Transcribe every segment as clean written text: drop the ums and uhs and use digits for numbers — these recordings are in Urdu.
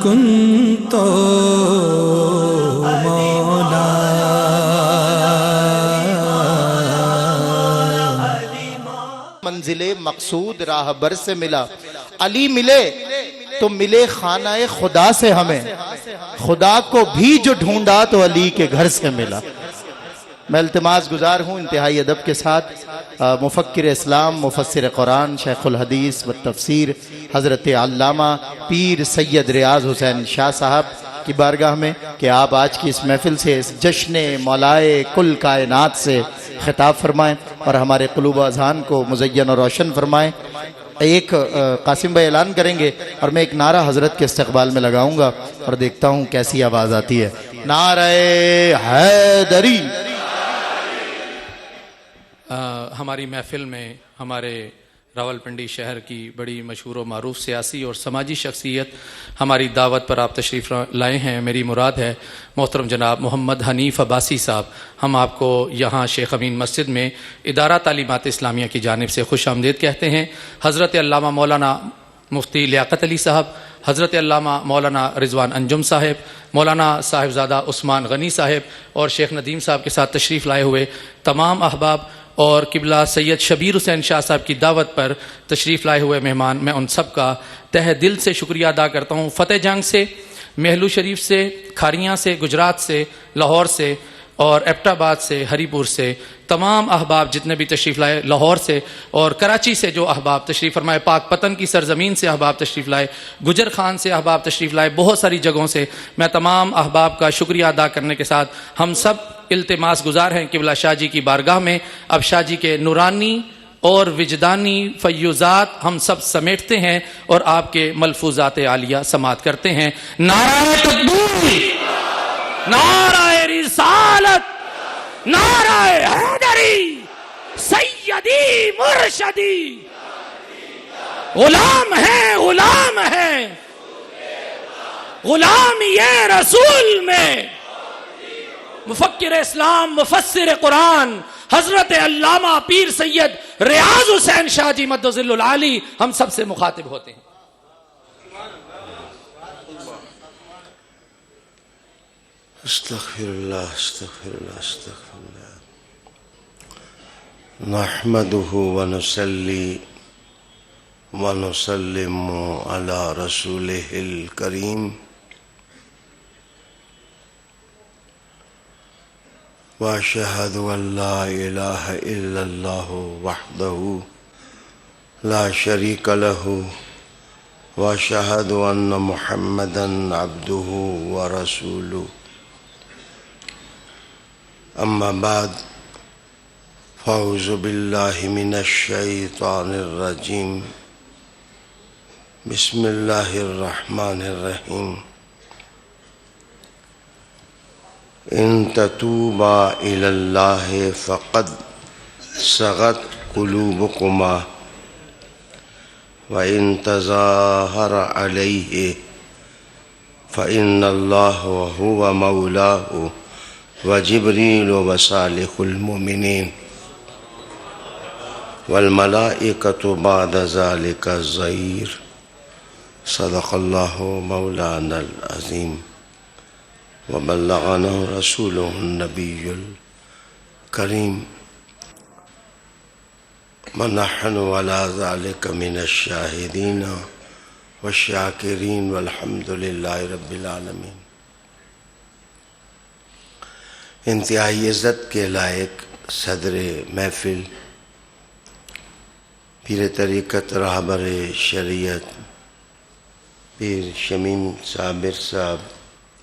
كنت مولا منزل مقصود راہ بر سے ملا، علی ملے تو ملے خانہ خدا سے ہمیں، خدا کو بھی جو ڈھونڈا تو علی کے گھر سے ملا۔ میں التماس گزار ہوں انتہائی ادب کے ساتھ مفکر اسلام، مفسر قرآن، شیخ الحدیث و تفسیر حضرت علامہ پیر سید ریاض حسین شاہ صاحب کی بارگاہ میں کہ آپ آج کی اس محفل سے، اس جشن مولائے کل کائنات سے خطاب فرمائیں اور ہمارے قلوب و اذہان کو مزین اور روشن فرمائیں۔ ایک قاسم بھائی اعلان کریں گے اور میں ایک نعرہ حضرت کے استقبال میں لگاؤں گا اور دیکھتا ہوں کیسی آواز آتی ہے۔ نعرہ حیدری۔ ہماری محفل میں ہمارے راولپنڈی شہر کی بڑی مشہور و معروف سیاسی اور سماجی شخصیت ہماری دعوت پر آپ تشریف لائے ہیں۔ میری مراد ہے محترم جناب محمد حنیف عباسی صاحب۔ ہم آپ کو یہاں شیخ امین مسجد میں ادارہ تعلیمات اسلامیہ کی جانب سے خوش آمدید کہتے ہیں۔ حضرت علامہ مولانا مفتی لیاقت علی صاحب، حضرت علامہ مولانا رضوان انجم صاحب، مولانا صاحبزادہ عثمان غنی صاحب اور شیخ ندیم صاحب کے ساتھ تشریف لائے ہوئے تمام احباب اور قبلہ سید شبیر حسین شاہ صاحب کی دعوت پر تشریف لائے ہوئے مہمان، میں ان سب کا تہ دل سے شکریہ ادا کرتا ہوں۔ فتح جنگ سے، مہلو شریف سے، کھاریاں سے، گجرات سے، لاہور سے اور ایبٹ آباد سے، ہری پور سے تمام احباب جتنے بھی تشریف لائے، لاہور سے اور کراچی سے جو احباب تشریف فرمائے، پاک پتن کی سرزمین سے احباب تشریف لائے، گجر خان سے احباب تشریف لائے، بہت ساری جگہوں سے میں تمام احباب کا شکریہ ادا کرنے کے ساتھ ہم سب التماس گزار ہیں قبلہ شاہ جی کی بارگاہ میں اب شاہ جی کے نورانی اور وجدانی فیوزات ہم سب سمیٹتے ہیں اور آپ کے ملفوظات عالیہ سماعت کرتے ہیں۔ نعرہ تکبیر، نعرہ رسالت، نعرہ حیدری، سیدی مرشدی، غلام ہے غلام ہے غلامی رسول میں، مفکر اسلام، مفسر قرآن حضرت علامہ پیر سید ریاض حسین شاہ جی مد ظل العالی ہم سب سے مخاطب ہوتے ہیں۔ استغفر اللہ استغفر اللہ استغفر اللہ نحمده ونصلي ونسلم على رسوله الكريم واشهد ان لا اله الا الله وحده لا شريك له واشهد ان محمدا عبده ورسوله اما بعد فاعوذ بالله من الشيطان الرجيم بسم الله الرحمن الرحيم ان تتوبا الى الله فقد صغت قلوبكما وان تظاهر عليه فان الله هو مولاه وجبريل وصالح المؤمنين والملائكة بعد ذلك ظهير صدق الله مولانا العظيم وبلغنا رسوله النبي الكريم ونحن على ذلك من الشاهدين والشاكرين والحمد لله رب العالمين۔ انتہائی عزت کے لائق صدر محفل پیر طریقت رہبر شریعت پیر شمیم صابر صاحب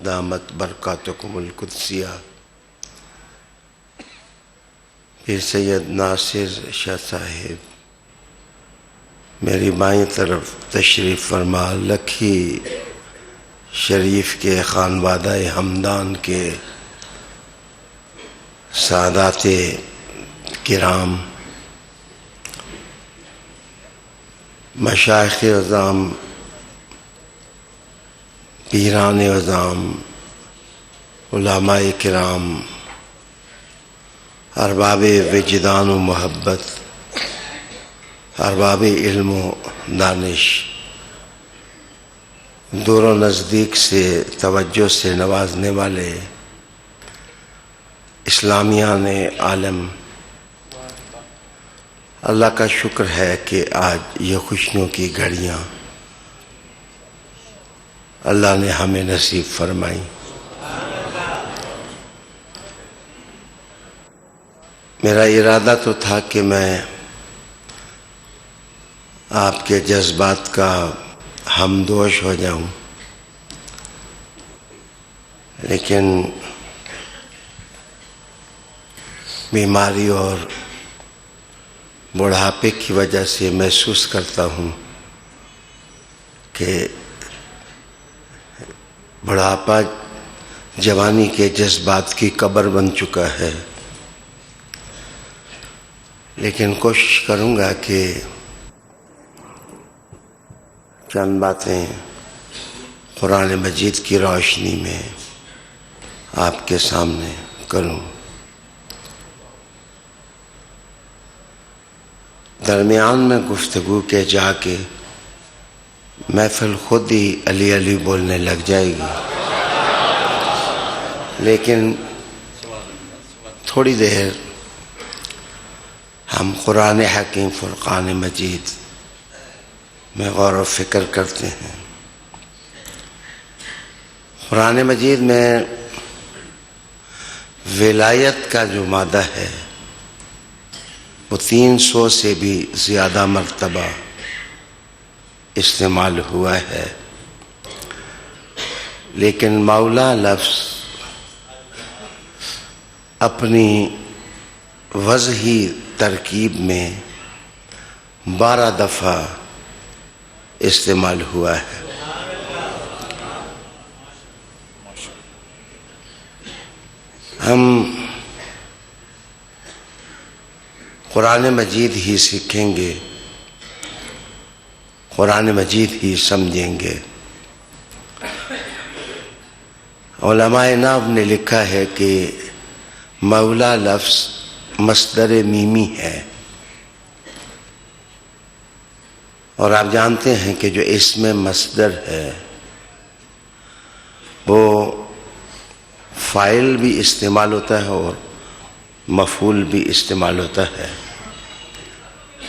دامت برکاتکم القدسیہ، پیر سید ناصر شاہ صاحب میری بائیں طرف تشریف فرما، لکھی شریف کے خانوادہ ہمدان کے سادات کرام، مشائخ اعظام، پیران اعظام، علماء کرام، ارباب وجدان و محبت، ارباب علم و دانش، دور و نزدیک سے توجہ سے نوازنے والے اسلامیان عالم، اللہ کا شکر ہے کہ آج یہ خوشیوں کی گھڑیاں اللہ نے ہمیں نصیب فرمائی۔ میرا ارادہ تو تھا کہ میں آپ کے جذبات کا ہمدوش ہو جاؤں، لیکن بیماری اور بڑھاپے کی وجہ سے محسوس کرتا ہوں کہ بڑھاپا جوانی کے جذبات کی قبر بن چکا ہے، لیکن کوشش کروں گا کہ چند باتیں قرآن مجید کی روشنی میں آپ کے سامنے کروں۔ درمیان میں گفتگو کے جا کے محفل خود ہی علی علی بولنے لگ جائے گی، لیکن تھوڑی دیر ہم قرآن حکیم فرقان مجید میں غور و فکر کرتے ہیں۔ قرآن مجید میں ولایت کا جو مادہ ہے وہ 300 سے بھی زیادہ مرتبہ استعمال ہوا ہے، لیکن مولا لفظ اپنی وضعی ترکیب میں 12 دفعہ استعمال ہوا ہے۔ ہم قرآن مجید ہی سیکھیں گے، قرآن مجید ہی سمجھیں گے۔ علماء نحو نے لکھا ہے کہ مولا لفظ مصدر میمی ہے، اور آپ جانتے ہیں کہ جو اسم مصدر ہے وہ فاعل بھی استعمال ہوتا ہے اور مفعول بھی استعمال ہوتا ہے۔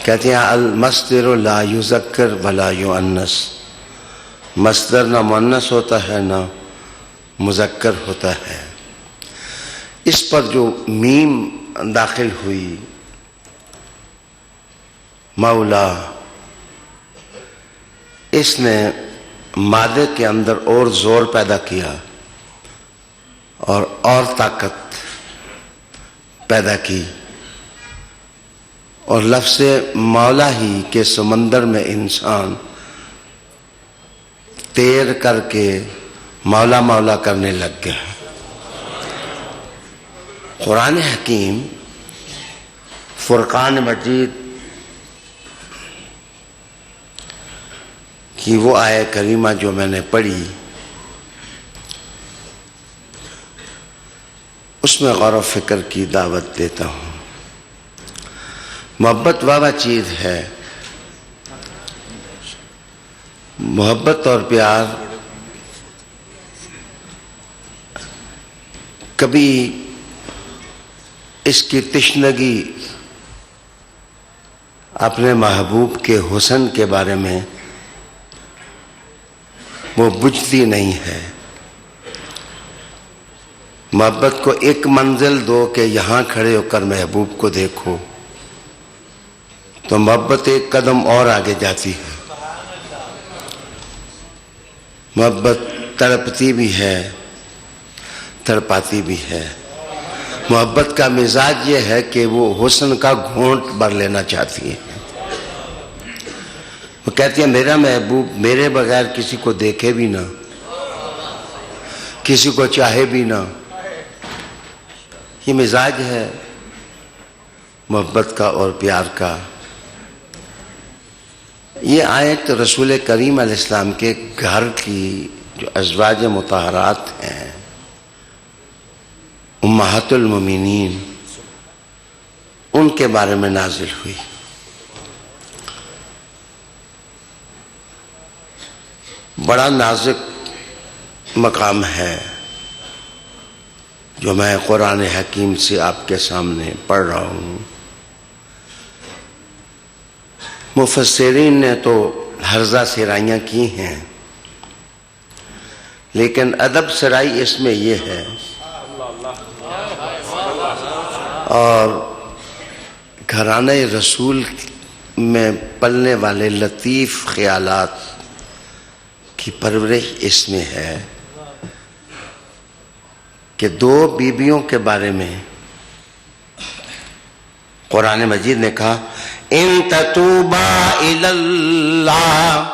کہتے ہیں المصدر لا یذکر ولا یؤنث، مصدر نہ مؤنث ہوتا ہے نہ مذکر ہوتا ہے۔ اس پر جو میم داخل ہوئی مولا، اس نے مادے کے اندر اور زور پیدا کیا اور طاقت پیدا کی، اور لفظ مولا ہی کے سمندر میں انسان تیر کر کے مولا مولا کرنے لگ گیا۔ قرآن حکیم فرقان مجید کی وہ آیہ کریمہ جو میں نے پڑھی، اس میں غور و فکر کی دعوت دیتا ہوں۔ محبت والا چیز ہے، محبت اور پیار کبھی اس کی تشنگی اپنے محبوب کے حسن کے بارے میں وہ بجھتی نہیں ہے۔ محبت کو ایک منزل دو کہ یہاں کھڑے ہو کر محبوب کو دیکھو تو محبت ایک قدم اور آگے جاتی ہے۔ محبت تڑپتی بھی ہے، تڑپاتی بھی ہے۔ محبت کا مزاج یہ ہے کہ وہ حسن کا گھونٹ بھر لینا چاہتی ہے۔ وہ کہتی ہے میرا محبوب میرے بغیر کسی کو دیکھے بھی نہ، کسی کو چاہے بھی نہ۔ یہ مزاج ہے محبت کا اور پیار کا۔ یہ آیت رسول کریم علیہ السلام کے گھر کی جو ازواج مطہرات ہیں، امہات المومنین، ان کے بارے میں نازل ہوئی۔ بڑا نازک مقام ہے جو میں قرآن حکیم سے آپ کے سامنے پڑھ رہا ہوں. مفسرین نے تو ہرزہ سرائیاں کی ہیں، لیکن ادب سرائی اس میں یہ ہے اور گھرانہ رسول میں پلنے والے لطیف خیالات کی پرورش اس میں ہے کہ دو بیویوں کے بارے میں قرآن مجید نے کہا ان تتوبا الی اللہ،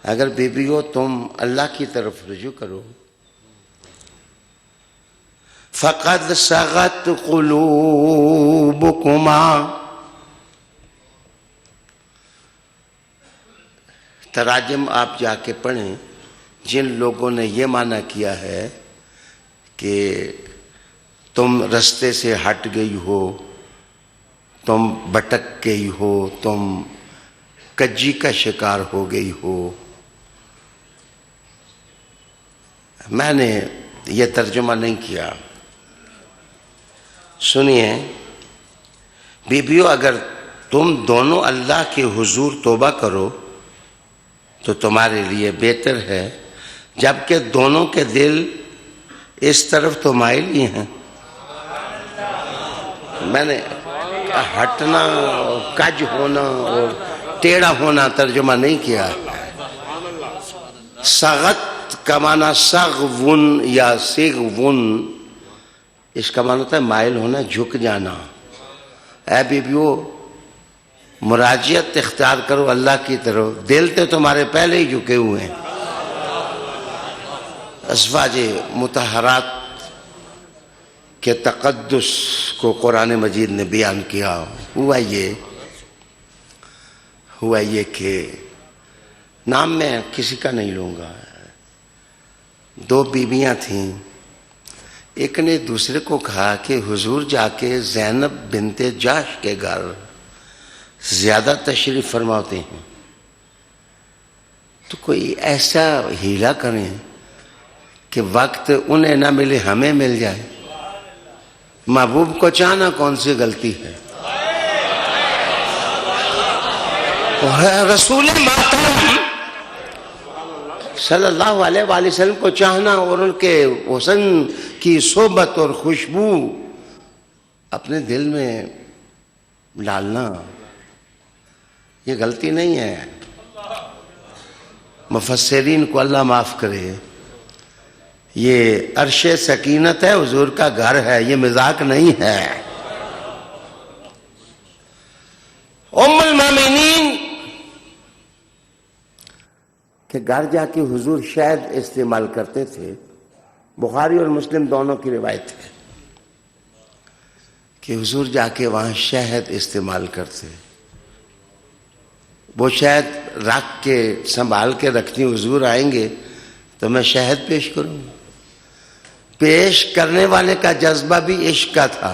اگر بیویوں تم اللہ کی طرف رجوع کرو، فقد صغت قلوبکما، تراجم آپ جا کے پڑھیں. جن لوگوں نے یہ معنی کیا ہے کہ تم رستے سے ہٹ گئی ہو، تم بھٹک گئی ہو، تم کجی کا شکار ہو گئی ہو، میں نے یہ ترجمہ نہیں کیا. سنیے بیبیوں، اگر تم دونوں اللہ کے حضور توبہ کرو تو تمہارے لیے بہتر ہے، جبکہ دونوں کے دل اس طرف تو مائل ہی ہیں. میں نے ہٹنا، کج ہونا اور ٹیڑھا ہونا ترجمہ نہیں کیا. سغت کا معنی سغون یا سغون، اس کا معنی ہوتا ہے مائل ہونا، جھک جانا. اے بیبیو، مراجعت اختیار کرو اللہ کی طرف، دل تو تمہارے پہلے ہی جھکے ہوئے ہیں. ازواج مطہرات کے تقدس کو قرآن مجید نے بیان کیا. ہوا یہ کہ نام میں کسی کا نہیں لوں گا. دو بیویاں تھیں، ایک نے دوسرے کو کہا کہ حضور جا کے زینب بنت جاش کے گھر زیادہ تشریف فرماتے ہیں، تو کوئی ایسا ہیلا کریں کہ وقت انہیں نہ ملے ہمیں مل جائے. محبوب کو چاہنا کون سی غلطی ہے؟ رسول محترم صلی اللہ علیہ وآلہ وسلم کو چاہنا اور ان کے حسن کی صحبت اور خوشبو اپنے دل میں ڈالنا، یہ غلطی نہیں ہے. مفسرین کو اللہ معاف کرے، یہ عرش سکینت ہے، حضور کا گھر ہے، یہ مذاق نہیں ہے. ام المومنین کے گھر جا کے حضور شہد استعمال کرتے تھے. بخاری اور مسلم دونوں کی روایت ہے کہ حضور جا کے وہاں شہد استعمال کرتے. وہ شہد رکھ کے سنبھال کے رکھتی، حضور آئیں گے تو میں شہد پیش کروں. پیش کرنے والے کا جذبہ بھی عشق کا تھا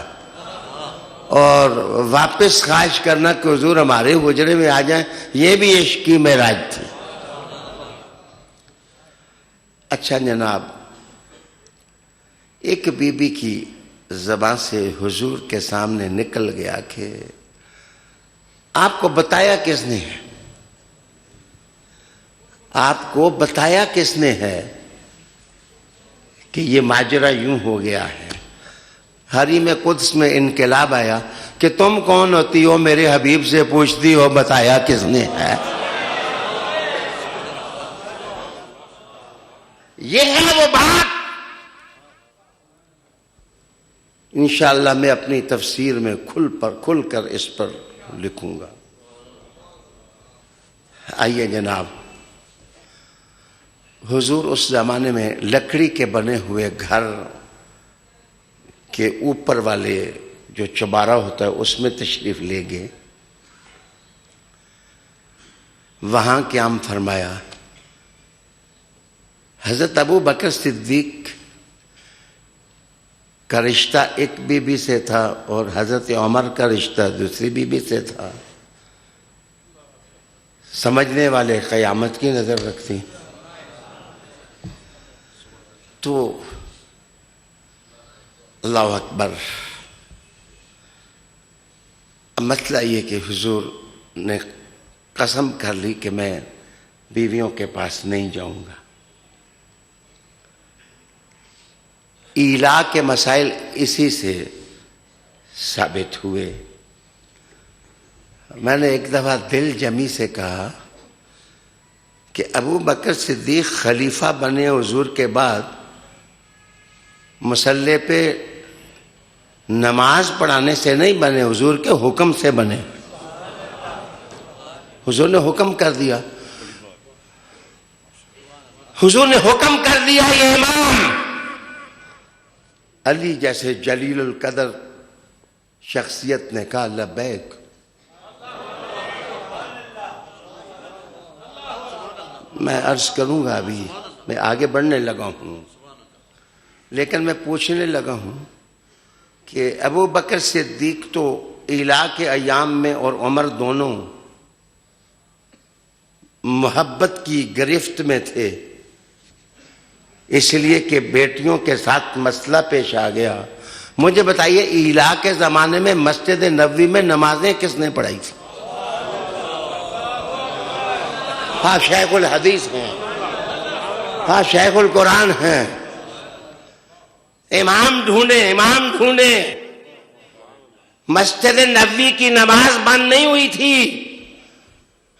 اور واپس خواہش کرنا کہ حضور ہمارے حجرے میں آ جائیں، یہ بھی عشق کی معراج تھی. اچھا جناب، ایک بی بی کی زبان سے حضور کے سامنے نکل گیا کہ آپ کو بتایا کس نے ہے؟ آپ کو بتایا کس نے ہے کہ یہ ماجرا یوں ہو گیا ہے؟ حریم قدس میں انقلاب آیا کہ تم کون ہوتی ہو میرے حبیب سے پوچھتی ہو بتایا کس نے ہے؟ یہ ہے وہ بات. انشاءاللہ میں اپنی تفسیر میں کھل کر اس پر لکھوں گا. آئیے جناب، حضور اس زمانے میں لکڑی کے بنے ہوئے گھر کے اوپر والے جو چبارہ ہوتا ہے اس میں تشریف لے گئے. وہاں قیام فرمایا. حضرت ابو بکر صدیق کا رشتہ ایک بی بی سے تھا اور حضرت عمر کا رشتہ دوسری بی بی سے تھا. سمجھنے والے قیامت کی نظر رکھتے ہیں. تو اللہ اکبر. اب مسئلہ یہ کہ حضور نے قسم کر لی کہ میں بیویوں کے پاس نہیں جاؤں گا. ایلا کے مسائل اسی سے ثابت ہوئے. میں نے ایک دفعہ دل جمی سے کہا کہ ابو بکر صدیق خلیفہ بنے حضور کے بعد مصلی پہ نماز پڑھانے سے نہیں بنے، حضور کے حکم سے بنے. حضور نے حکم کر دیا، حضور نے حکم کر دیا یہ امام. علی جیسے جلیل القدر شخصیت نے کہا لبیک. میں عرض کروں گا، ابھی میں آگے بڑھنے لگا ہوں، لیکن میں پوچھنے لگا ہوں کہ ابو بکر صدیق تو ایلا کے ایام میں اور عمر دونوں محبت کی گرفت میں تھے، اس لیے کہ بیٹیوں کے ساتھ مسئلہ پیش آ گیا. مجھے بتائیے ایلا کے زمانے میں مسجد نبوی میں نمازیں کس نے پڑھائی تھی؟ ہاں شیخ الحدیث ہیں، ہاں شیخ القرآن ہیں. امام ڈھونڈے. مسجد نبوی کی نماز بند نہیں ہوئی تھی،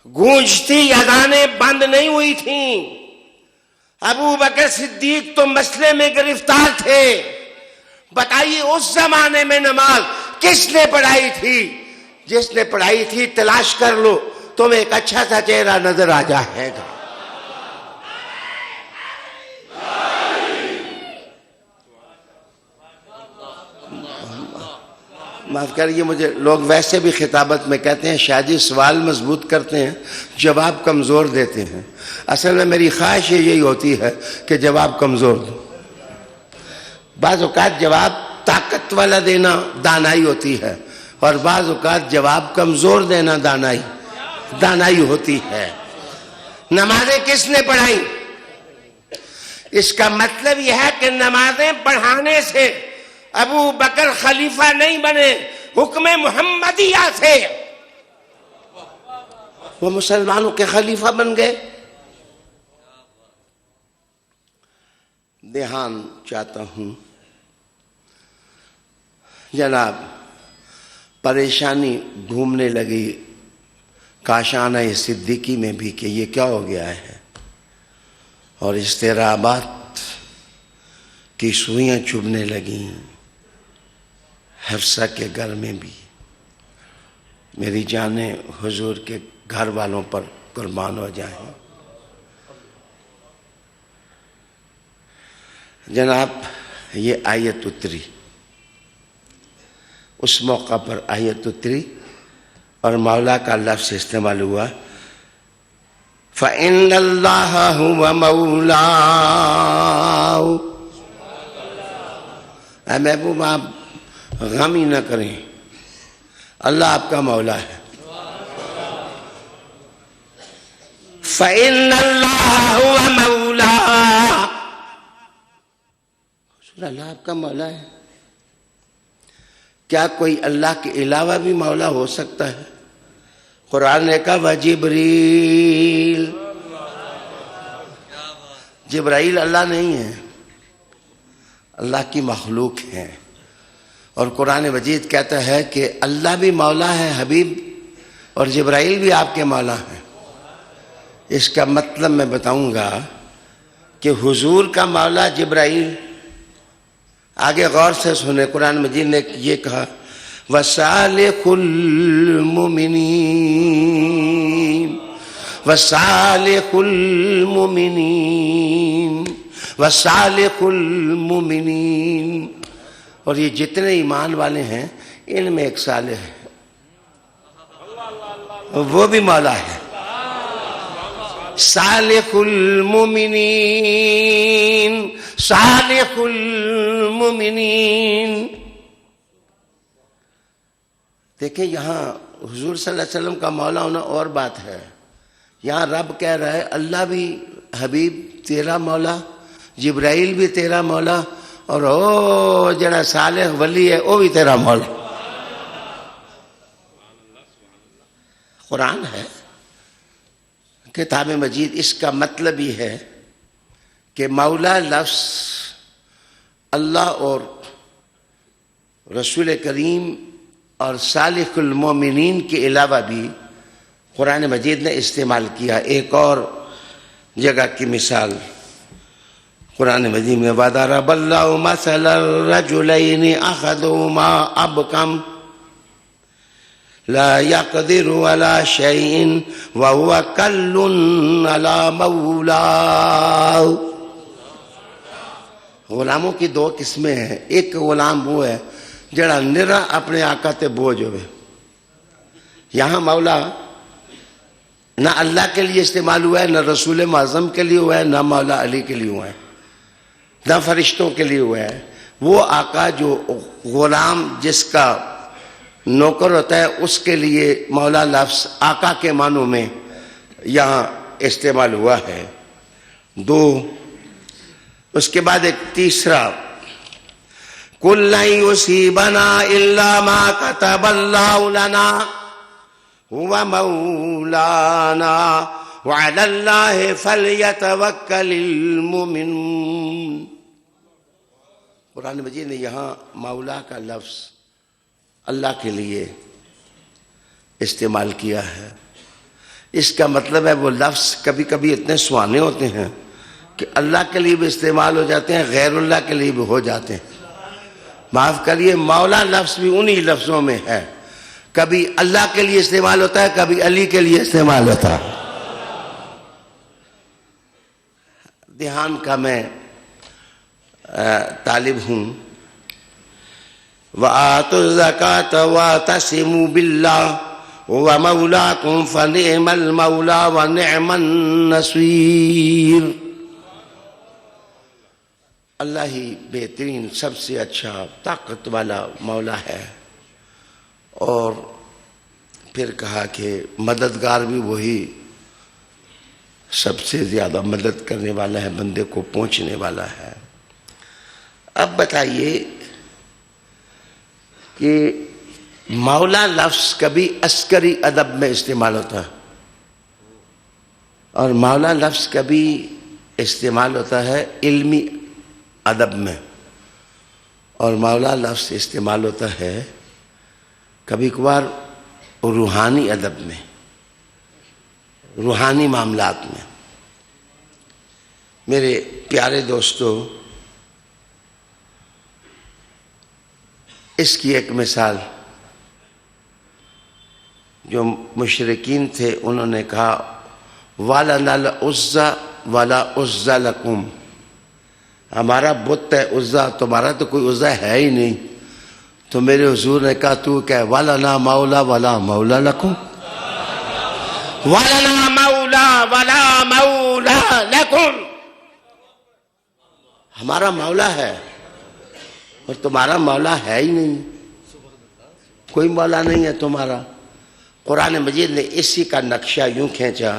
گونجتی اذانیں بند نہیں ہوئی تھیں. ابو بکر صدیق تو مسئلے میں گرفتار تھے. بتائیے اس زمانے میں نماز کس نے پڑھائی تھی؟ جس نے پڑھائی تھی تلاش کر لو، تمہیں ایک اچھا سا چہرہ نظر آ جائے گا. معاف کریے، مجھے لوگ ویسے بھی خطابت میں کہتے ہیں شاہ جی سوال مضبوط کرتے ہیں، جواب کمزور دیتے ہیں. اصل میں میری خواہش یہی ہوتی ہے کہ جواب کمزور دو. بعض اوقات جواب طاقت والا دینا دانائی ہوتی ہے، اور بعض اوقات جواب کمزور دینا دانائی ہوتی ہے. نمازیں کس نے پڑھائی؟ اس کا مطلب یہ ہے کہ نمازیں پڑھانے سے ابو بکر خلیفہ نہیں بنے، حکم محمدیہ سے وہ مسلمانوں کے خلیفہ بن گئے. دھیان چاہتا ہوں جناب، پریشانی گھومنے لگی کاشانہ صدیقی میں بھی کہ یہ کیا ہو گیا ہے، اور استرابات کی سوئیاں چبھنے لگیں. حفصہ کے گھر میں بھی. میری جانیں حضور کے گھر والوں پر قربان ہو جائیں. جناب یہ آیت اتری، اس موقع پر آیت اتری اور مولا کا لفظ استعمال ہوا فَإِنَّ اللَّهَ هُوَ مَوْلَاهُ. اے محبوب آپ غم ہی نہ کریں، اللہ آپ کا مولا ہے. فَإِنَّ اللَّهَ هُوَ مَوْلَاهُ. اللہ آپ کا مولا ہے. کیا کوئی اللہ کے علاوہ بھی مولا ہو سکتا ہے؟ قرآن نے کہا وَجِبْرِیل. جبرائیل اللہ نہیں ہے، اللہ کی مخلوق ہے. اور قرآن مجید کہتا ہے کہ اللہ بھی مولا ہے حبیب، اور جبرائیل بھی آپ کے مولا ہیں. اس کا مطلب میں بتاؤں گا کہ حضور کا مولا جبرائیل. آگے غور سے سنیں، قرآن مجید نے یہ کہا وَصَالِحُ الْمُؤْمِنِينَ وَصَالِحُ الْمُؤْمِنِينَ وَصَالِحُ الْمُؤْمِنِينَ. اور یہ جتنے ایمان والے ہیں ان میں ایک صالح ہے، وہ بھی مولا ہے. صالح المؤمنین صالح المؤمنین. دیکھیں یہاں حضور صلی اللہ علیہ وسلم کا مولا ہونا اور بات ہے، یہاں رب کہہ رہا ہے اللہ بھی حبیب تیرا مولا، جبرائیل بھی تیرا مولا، اور او جڑا صالح ولی ہے وہ بھی تیرا مولا۔ قرآن ہے، کتاب مجید۔ اس کا مطلب یہ ہے کہ مولا لفظ اللہ اور رسول کریم اور صالح المومنین کے علاوہ بھی قرآن مجید نے استعمال کیا۔ ایک اور جگہ کی مثال قرآن مجید میں وَضَرَبَ اللَّهُ مَثَلَ الرَّجُلَيْنِ أَحَدُهُمَا أَبْكَمُ لا يقدر على شيء وهو كل على مولاه۔ غلاموں کی دو قسمیں ہیں، ایک غلام وہ ہے جڑا نرا اپنے آقا تے بوجھ ہوئے۔ یہاں مولا نہ اللہ کے لیے استعمال ہوا ہے، نہ رسول معظم کے لیے ہوا ہے، نہ مولا علی کے لیے ہوا ہے، نہ فرشتوں کے لیے ہوا ہے۔ وہ آقا جو غلام جس کا نوکر ہوتا ہے اس کے لیے مولا لفظ آقا کے معنوں میں یہاں استعمال ہوا ہے۔ دو، اس کے بعد ایک تیسرا قُلْ لَن يُصِيبَنَا إِلَّا مَا كَتَبَ اللَّهُ لَنَا هُوَ مَوْلَانَا وَعَلَى اللَّهِ فَلْيَتَوَكَّلِ الْمُؤْمِنُونَ۔ قرآن مجید نے یہاں مولا کا لفظ اللہ کے لیے استعمال کیا ہے۔ اس کا مطلب ہے وہ لفظ کبھی کبھی اتنے سہانے ہوتے ہیں کہ اللہ کے لیے بھی استعمال ہو جاتے ہیں، غیر اللہ کے لیے بھی ہو جاتے ہیں۔ معاف کریے، مولا لفظ بھی انہی لفظوں میں ہے، کبھی اللہ کے لیے استعمال ہوتا ہے، کبھی علی کے لیے استعمال ہوتا ہے۔ دھیان کا میں طالب ہوں۔ وَآتُوا الزَّكَاةَ وَاعْتَصِمُوا بِاللَّهِ هُوَ مَوْلَاكُمْ فَنِعْمَ الْمَوْلَىٰ وَنِعْمَ النَّصِيرُ۔ اللہ ہی بہترین، سب سے اچھا، طاقت والا مولا ہے، اور پھر کہا کہ مددگار بھی وہی سب سے زیادہ مدد کرنے والا ہے، بندے کو پہنچنے والا ہے۔ اب بتائیے کہ مولا لفظ کبھی عسکری ادب میں استعمال ہوتا ہے اور مولا لفظ کبھی استعمال ہوتا ہے علمی ادب میں، اور مولا لفظ استعمال ہوتا ہے کبھی کبھار روحانی ادب میں، روحانی معاملات میں۔ میرے پیارے دوستو، اس کی ایک مثال، جو مشرکین تھے انہوں نے کہا وَلَنَا الْعُزَّى وَلَا عُزَّى لَكُمْ، ہمارا بت ہے عزا، تمہارا تو کوئی عزا ہے ہی نہیں۔ تو میرے حضور نے کہا تو کہہ وَلَنَا مَوْلَى وَلَا مَوْلَى لَكُمْ، وَلَنَا مَوْلَى وَلَا مَوْلَى لَكُمْ، ہمارا مولا ہے اور تمہارا مولا ہے ہی نہیں، کوئی مولا نہیں ہے تمہارا۔ قرآن مجید نے اسی کا نقشہ یوں کھینچا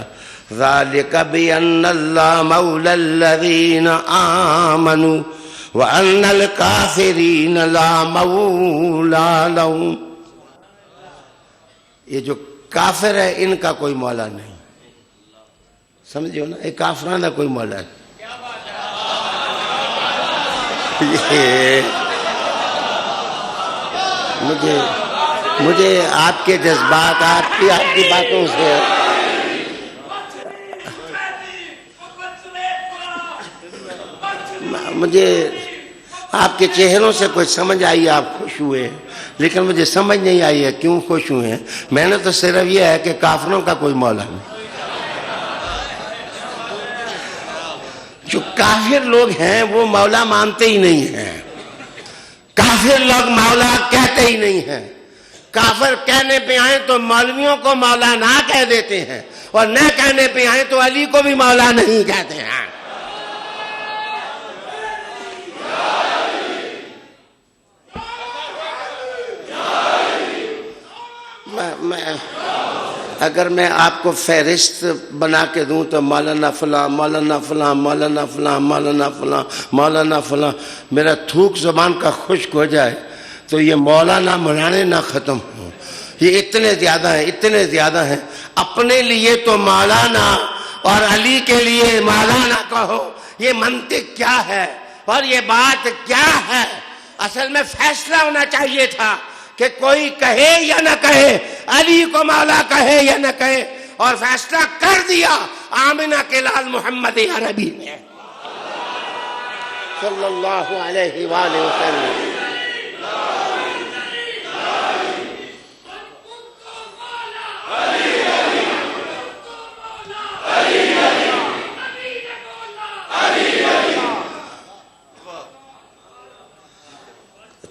ذَلِكَ بِأَنَّ اللَّهَ مَوْلَى الَّذِينَ آمَنُوا وَأَنَّ الْكَافِرِينَ لَا مَوْلَى لَهُمْ۔ یہ جو کافر ہے ان کا کوئی مولا نہیں، سمجھو نا، یہ کافران کا کوئی مولا نہیں۔ مجھے آپ کے جذبات، آپ کی باتوں سے مجھے آپ کے چہروں سے کچھ سمجھ آئی، آپ خوش ہوئے، لیکن مجھے سمجھ نہیں آئی ہے کیوں خوش ہوئے ہیں۔ میں نے تو صرف یہ ہے کہ کافروں کا کوئی مولا نہیں۔ جو کافر لوگ ہیں وہ مولا مانتے ہی نہیں ہیں، کافر لوگ مولا کہتے ہی نہیں ہیں۔ کافر کہنے پہ آئیں تو مولویوں کو مولا نہ کہہ دیتے ہیں، اور نہ کہنے پہ آئیں تو علی کو بھی مولا نہیں کہتے ہیں۔ اگر میں آپ کو فہرست بنا کے دوں تو مولانا فلاں مولانا فلاں مولانا فلاں مولانا فلاں مولانا فلاں، میرا تھوک زبان کا خشک ہو جائے تو یہ مولانا منانے نہ ختم ہوں. یہ اتنے زیادہ ہیں. اپنے لیے تو مولانا اور علی کے لیے مولانا کہو، یہ منطق کیا ہے اور یہ بات کیا ہے؟ اصل میں فیصلہ ہونا چاہیے تھا کہ کوئی کہے یا نہ کہے، علی کو مولا کہے یا نہ کہے، اور فیصلہ کر دیا آمنہ کے لال محمد عربی نے صلی اللہ علیہ وآلہ وسلم.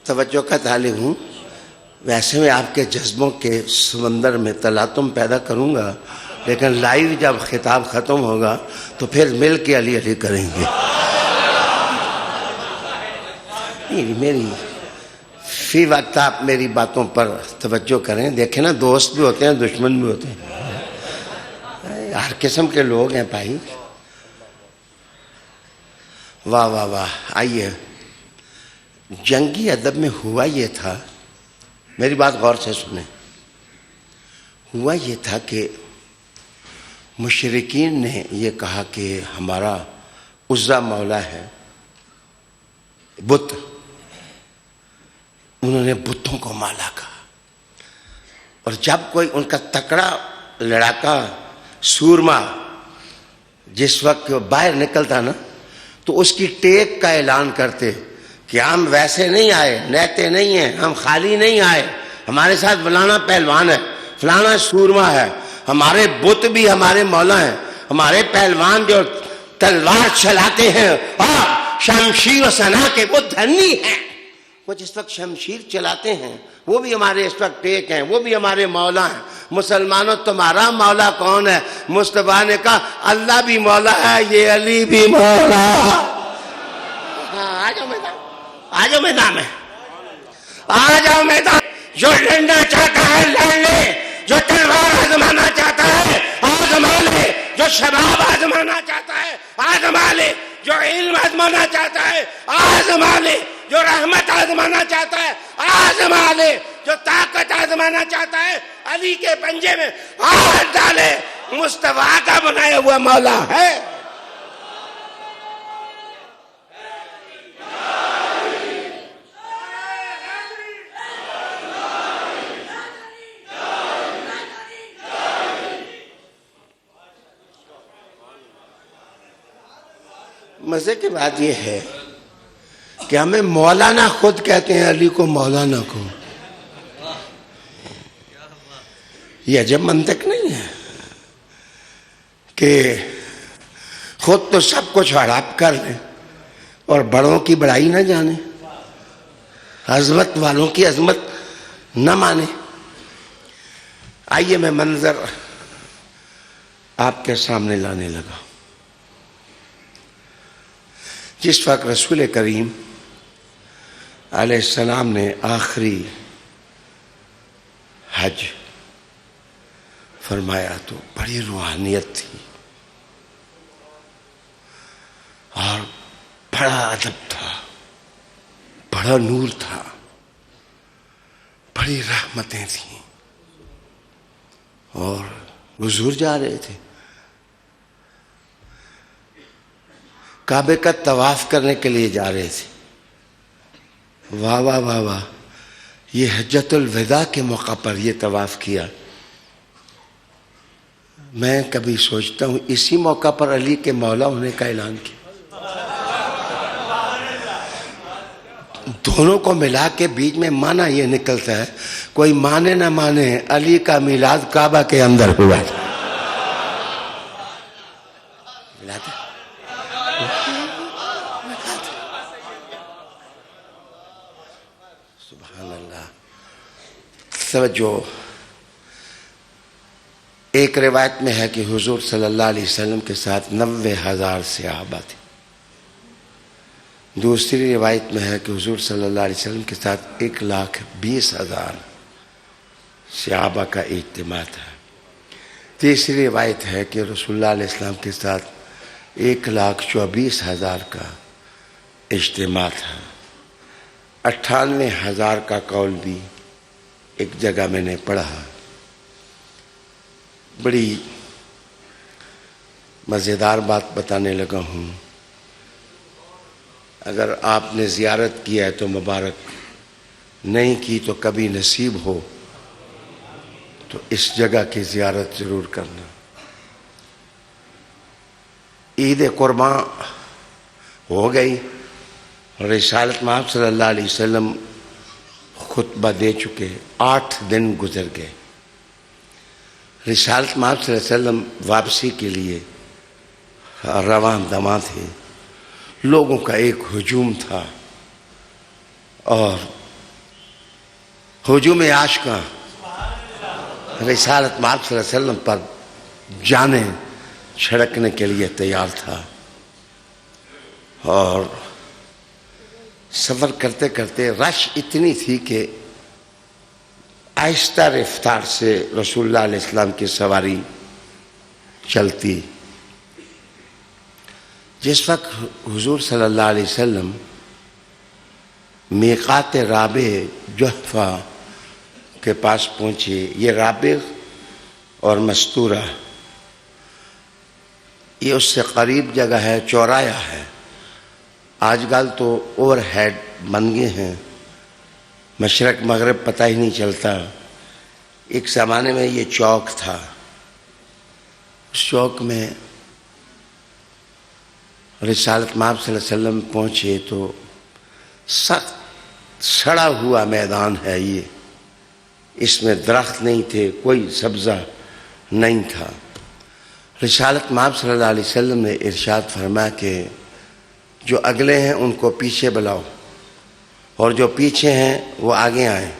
توجہ کا طالب ہوں. ویسے میں آپ کے جذبوں کے سمندر میں تلاطم پیدا کروں گا، لیکن لائیو جب خطاب ختم ہوگا تو پھر مل کے علی علی کریں گے. میری فی وقت آپ میری باتوں پر توجہ کریں. دیکھیں نا، دوست بھی ہوتے ہیں، دشمن بھی ہوتے ہیں، ہر قسم کے لوگ ہیں بھائی. واہ واہ واہ. آئیے، جنگی ادب میں ہوا یہ تھا، میری بات غور سے سنیں، ہوا یہ تھا کہ مشرکین نے یہ کہا کہ ہمارا عزا مولا ہے، بت. انہوں نے بتوں کو مولا کہا. اور جب کوئی ان کا تکڑا لڑاکا سورما جس وقت باہر نکلتا نا تو اس کی ٹیک کا اعلان کرتے کہ ہم ویسے نہیں آئے، نیتے نہیں ہیں، ہم خالی نہیں آئے، ہمارے ساتھ فلانا پہلوان ہے، فلانا سورما ہے، ہمارے بت بھی ہمارے مولا ہیں، ہمارے پہلوان جو تلوار چلاتے ہیں اور شمشیر و سنا کے وہ دھنی ہیں، وہ جس وقت شمشیر چلاتے ہیں وہ بھی ہمارے اس وقت ٹیک ہیں، وہ بھی ہمارے مولا ہیں. مسلمانوں تمہارا مولا کون ہے؟ مصطفیٰ نے کہا اللہ بھی مولا ہے، یہ علی بھی مولا. آ جاؤ میدان میں، آ جاؤ میدان. جو لڑنا چاہتا ہے لڑ لے، جو تلوار آزمانا چاہتا ہے آزما لے، جو شباب آزمانا چاہتا ہے آزما لے، جو علم آزمانا چاہتا ہے آزما لے، جو رحمت آزمانا چاہتا ہے آزما لے، جو طاقت آزمانا چاہتا ہے علی کے پنجے میں ہاتھ ڈالے. مصطفیٰ کا بنایا ہوا مولا ہے. مزے کی بات یہ ہے کہ ہمیں مولانا خود کہتے ہیں، علی کو مولانا کو. یہ عجب منطق نہیں ہے کہ خود تو سب کچھ ہڑپ کر لیں اور بڑوں کی بڑائی نہ جانے، عظمت والوں کی عظمت نہ مانے. آئیے میں منظر آپ کے سامنے لانے لگا. جس وقت رسول کریم علیہ السلام نے آخری حج فرمایا تو بڑی روحانیت تھی اور بڑا ادب تھا، بڑا نور تھا، بڑی رحمتیں تھیں. اور حضور جا رہے تھے کعبے کا طواف کرنے کے لیے، جا رہے تھے. واہ واہ واہ واہ. یہ حجۃ الوداع کے موقع پر یہ طواف کیا. میں کبھی سوچتا ہوں اسی موقع پر علی کے مولا ہونے کا اعلان کیا. دونوں کو ملا کے بیچ میں معنی یہ نکلتا ہے، کوئی مانے نہ مانے علی کا میلاد کعبہ کے اندر ہوا. سبحان اللہ. توجہ. ایک روایت میں ہے کہ حضور صلی اللہ علیہ وسلم کے ساتھ 90,000 صحابہ تھے. دوسری روایت میں ہے کہ حضور صلی اللہ علیہ وسلم کے ساتھ 1,20,000 صحابہ کا اجتماع تھا. تیسری روایت ہے کہ رسول اللہ علیہ السلام کے ساتھ 1,24,000 کا اجتماع تھا. 98,000 کا قول بھی ایک جگہ میں نے پڑھا. بڑی مزیدار بات بتانے لگا ہوں. اگر آپ نے زیارت کیا ہے تو مبارک، نہیں کی تو کبھی نصیب ہو تو اس جگہ کی زیارت ضرور کرنا. عید قرباں ہو گئی، رسالت مآب صلی اللہ علیہ وسلم خطبہ دے چکے، 8 دن گزر گئے. رسالت مآب صلی اللہ علیہ وسلم واپسی کے لیے رواں دواں تھے. لوگوں کا ایک ہجوم تھا، اور ہجوم عاشقاں رسالت مآب صلی اللہ علیہ وسلم پر جانیں چھڑکنے کے لیے تیار تھا. اور سفر کرتے کرتے رش اتنی تھی کہ آہستہ رفتار سے رسول اللہ علیہ السلام کی سواری چلتی. جس وقت حضور صلی اللہ علیہ وسلم میقات رابغ جحفہ کے پاس پہنچے، یہ رابغ اور مستورہ یہ اس سے قریب جگہ ہے، چورایا ہے. آج کل تو اوور ہیڈ بن گئے ہیں، مشرق مغرب پتہ ہی نہیں چلتا. ایک زمانے میں یہ چوک تھا. اس چوک میں رسالت مآب صلی اللہ علیہ وسلم پہنچے تو سخت سڑا ہوا میدان ہے یہ. اس میں درخت نہیں تھے، کوئی سبزہ نہیں تھا. رسالت مآب صلی اللہ علیہ وسلم نے ارشاد فرمایا کہ جو اگلے ہیں ان کو پیچھے بلاؤ، اور جو پیچھے ہیں وہ آگے آئیں،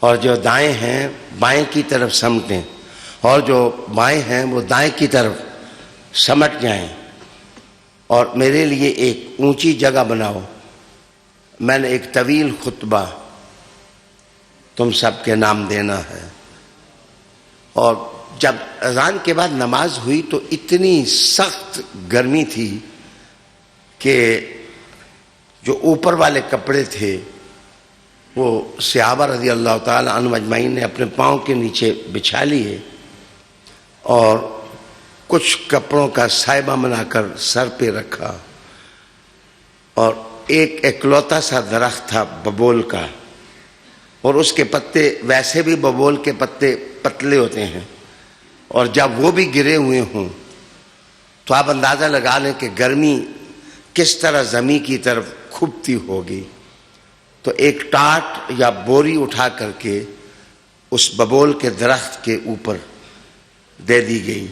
اور جو دائیں ہیں بائیں کی طرف سمٹیں، اور جو بائیں ہیں وہ دائیں کی طرف سمٹ جائیں، اور میرے لیے ایک اونچی جگہ بناؤ. میں نے ایک طویل خطبہ تم سب کے نام دینا ہے. اور جب اذان کے بعد نماز ہوئی تو اتنی سخت گرمی تھی کہ جو اوپر والے کپڑے تھے وہ صحابہ رضی اللہ تعالی عنہم اجمعین نے اپنے پاؤں کے نیچے بچھا لیے، اور کچھ کپڑوں کا سائبہ بنا کر سر پہ رکھا. اور ایک اکلوتا سا درخت تھا ببول کا، اور اس کے پتے ویسے بھی ببول کے پتے پتلے ہوتے ہیں، اور جب وہ بھی گرے ہوئے ہوں تو آپ اندازہ لگا لیں کہ گرمی کس طرح زمین کی طرف کھبتی ہوگی. تو ایک ٹاٹ یا بوری اٹھا کر کے اس ببول کے درخت کے اوپر دے دی گئی.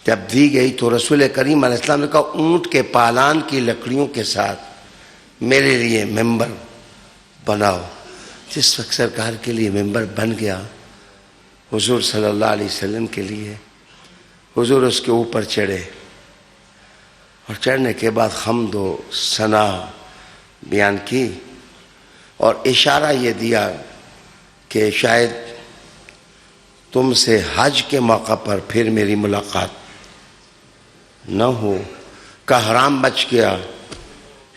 جب دی گئی تو رسول کریم علیہ السلام نے کہا اونٹ کے پالان کی لکڑیوں کے ساتھ میرے لیے ممبر بناؤ. جس وقت سرکار کے لیے ممبر بن گیا حضور صلی اللہ علیہ وسلم کے لیے، حضور اس کے اوپر چڑھے، اور چڑھنے کے بعد حمد و ثنا بیان کی، اور اشارہ یہ دیا کہ شاید تم سے حج کے موقع پر پھر میری ملاقات نہ ہو. کا حرام بچ گیا،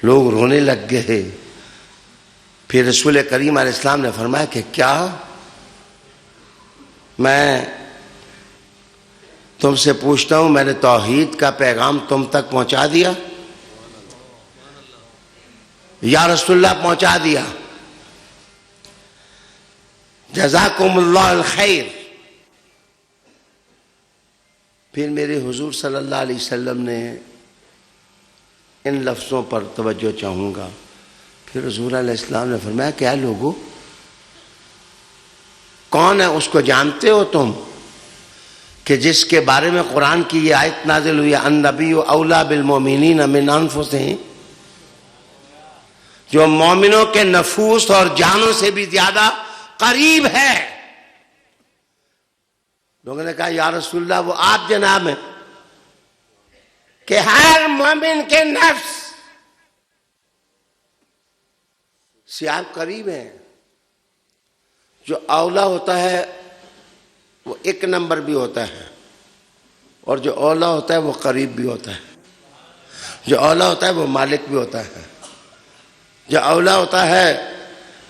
لوگ رونے لگ گئے. پھر رسول کریم علیہ السلام نے فرمایا کہ کیا میں تم سے پوچھتا ہوں، میں نے توحید کا پیغام تم تک پہنچا دیا؟ یا رسول اللہ پہنچا دیا. جزاکم اللہ الخیر. پھر میرے حضور صلی اللہ علیہ وسلم نے ان لفظوں پر توجہ چاہوں گا. پھر حضور علیہ السلام نے فرمایا کیا لوگو، کون ہے اس کو جانتے ہو تم کہ جس کے بارے میں قرآن کی یہ آیت نازل ہوئی النبی اولیٰ بالمؤمنین من انفسہم، جو مومنوں کے نفوس اور جانوں سے بھی زیادہ قریب ہے. لوگوں نے کہا یا رسول اللہ وہ آپ جناب ہیں کہ ہر مومن کے نفس سے آپ قریب ہیں. جو اولا ہوتا ہے وہ ایک نمبر بھی ہوتا ہے. اور جو اولا ہوتا ہے وہ قریب بھی ہوتا ہے. جو اولا ہوتا ہے وہ مالک بھی ہوتا ہے. جو اولا ہوتا ہے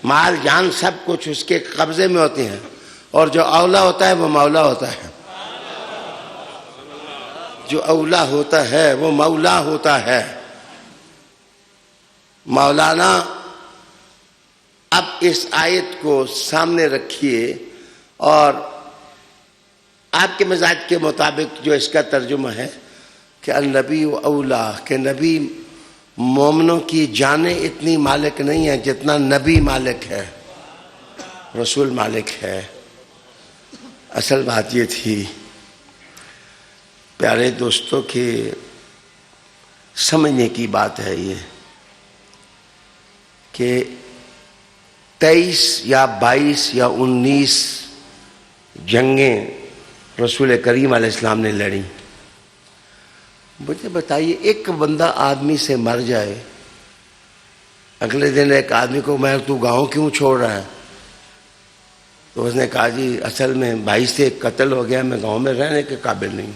مال جان سب کچھ اس کے قبضے میں ہوتی ہیں, اور جو اولا ہوتا ہے وہ مولا ہوتا ہے. جو اولا ہوتا ہے وہ مولا ہوتا ہے. مولانا اب اس آیت کو سامنے رکھیے اور آپ کے مزاج کے مطابق جو اس کا ترجمہ ہے کہ النبی و اولا, کہ نبی مومنوں کی جانیں اتنی مالک نہیں ہیں جتنا نبی مالک ہے, رسول مالک ہے. اصل بات یہ تھی پیارے دوستوں کہ سمجھنے کی بات ہے یہ کہ 23 یا 22 یا 19 جنگیں رسول کریم علیہ السلام نے لڑی. مجھے بتائیے ایک بندہ آدمی سے مر جائے, اگلے دن ایک آدمی کو میں تو گاؤں کیوں چھوڑ رہا ہے, تو اس نے کہا جی اصل میں بھائی سے قتل ہو گیا, میں گاؤں میں رہنے کے قابل نہیں.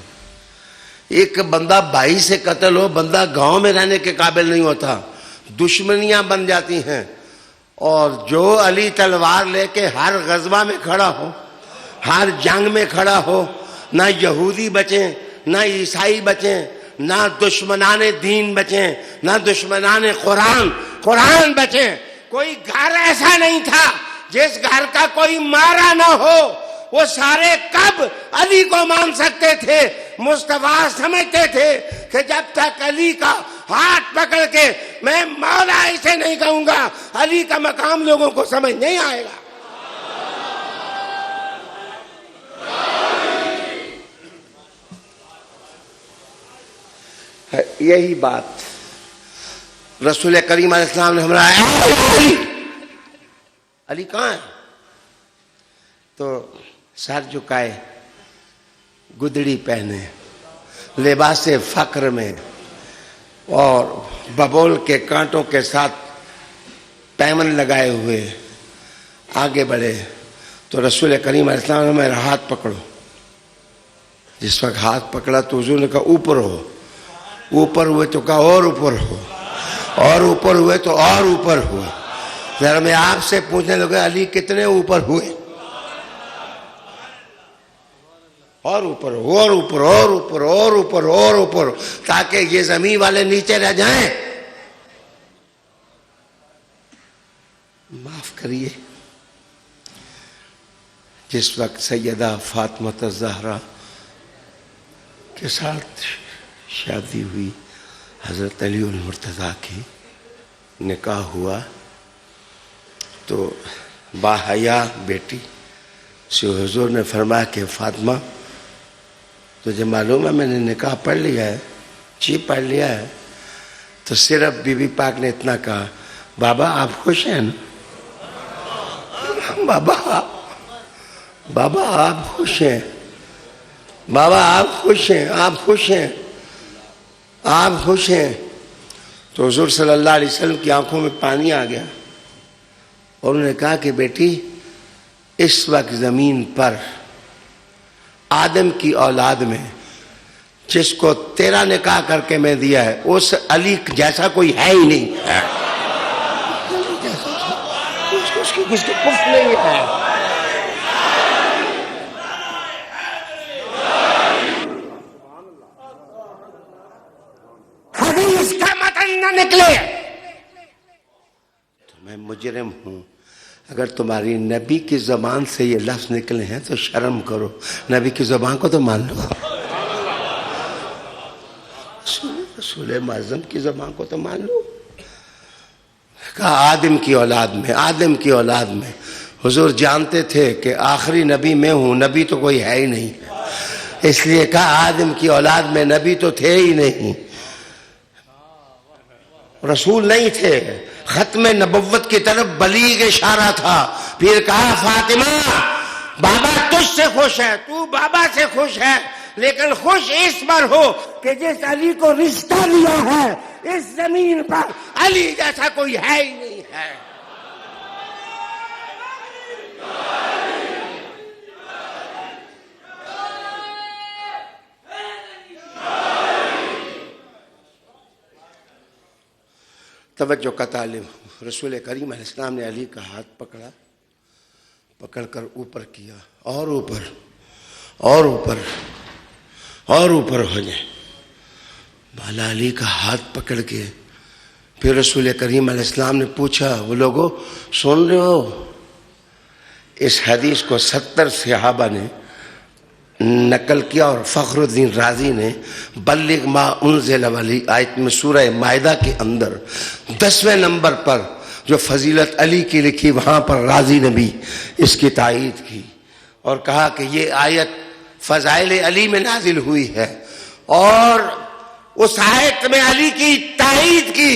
ایک بندہ بھائی سے قتل ہو, بندہ گاؤں میں رہنے کے قابل نہیں ہوتا, دشمنیاں بن جاتی ہیں. اور جو علی تلوار لے کے ہر غزوہ میں کھڑا ہو, ہر جنگ میں کھڑا ہو, نہ یہودی بچیں نہ عیسائی بچیں, نہ دشمنان دین بچیں نہ دشمنان قرآن بچیں. کوئی گھر ایسا نہیں تھا جس گھر کا کوئی مارا نہ ہو. وہ سارے کب علی کو مان سکتے تھے. مصطفیٰ سمجھتے تھے کہ جب تک علی کا ہاتھ پکڑ کے میں مولا اسے نہیں کہوں گا, علی کا مقام لوگوں کو سمجھ نہیں آئے گا. یہی بات رسول کریم علیہ السلام نے ہمارا علی کہاں ہے, تو سر جھکائے, گدڑی پہنے, لباس فقر میں اور ببول کے کانٹوں کے ساتھ پیمن لگائے ہوئے آگے بڑھے. تو رسول کریم علیہ السلام نے میرا ہاتھ پکڑو. جس وقت ہاتھ پکڑا تو حضور نے کہا اوپر ہو. اوپر ہوئے تو کہا اور اوپر ہو, اور اوپر ہوئے تو اور اوپر ہوئے. ذرا میں آپ سے پوچھنے لگا علی کتنے اوپر ہوئے؟ اور اوپر اور اوپر اور اوپر اور اوپر اور اوپر, تاکہ یہ زمین والے نیچے رہ جائیں. معاف کریے, جس وقت سیدہ فاطمہ الزہرا کے ساتھ شادی ہوئی, حضرت علی المرتضیٰ کی نکاح ہوا, تو باحیا بیٹی سے حضور نے فرمایا کہ فاطمہ تجھے معلوم ہے میں نے نکاح پڑھ لیا ہے؟ جی پڑھ لیا ہے. تو صرف بی بی پاک نے اتنا کہا بابا آپ خوش ہیں نا, بابا آپ خوش ہیں, بابا آپ خوش ہیں, آپ خوش ہیں, آپ خوش ہیں. تو حضور صلی اللہ علیہ وسلم کی آنکھوں میں پانی آ گیا اور انہوں نے کہا کہ بیٹی اس وقت زمین پر آدم کی اولاد میں جس کو تیرا نکاح کر کے میں دیا ہے اس علی جیسا کوئی ہے ہی نہیں. اس کی کفر نہیں ہے. حدیث کا متن نہ نکلے تو میں مجرم ہوں. اگر تمہاری نبی کی زبان سے یہ لفظ نکلے ہیں تو شرم کرو, نبی کی زبان کو تو مان لو. رسول معظم کی زبان کو تو مان لو. کہا آدم کی اولاد میں, آدم کی اولاد میں. حضور جانتے تھے کہ آخری نبی میں ہوں, نبی تو کوئی ہے ہی نہیں, اس لیے کہا آدم کی اولاد میں, نبی تو تھے ہی نہیں, رسول نہیں تھے. ختم نبوت کی طرف بلیغ اشارہ تھا. پھر کہا فاطمہ بابا تجھ سے خوش ہے, تو بابا سے خوش ہے, لیکن خوش اس پر ہو کہ جس علی کو رشتہ دیا ہے اس زمین پر علی جیسا کوئی ہے ہی نہیں ہے. توجہ کا طالب. رسول کریم علیہ السلام نے علی کا ہاتھ پکڑا, پکڑ کر اوپر کیا, اور اوپر اور اوپر اور اوپر ہو جائے. بالا علی کا ہاتھ پکڑ کے پھر رسول کریم علیہ السلام نے پوچھا, وہ لوگوں سن رہے ہو؟ اس حدیث کو 70 صحابہ نے نقل کیا, اور فخر الدین رازی نے بلغ ما انزل والی آیت میں سورہ مائدہ کے اندر 10ویں نمبر پر جو فضیلت علی کی لکھی, وہاں پر رازی نے بھی اس کی تائید کی اور کہا کہ یہ آیت فضائل علی میں نازل ہوئی ہے, اور اس آیت میں علی کی تائید کی,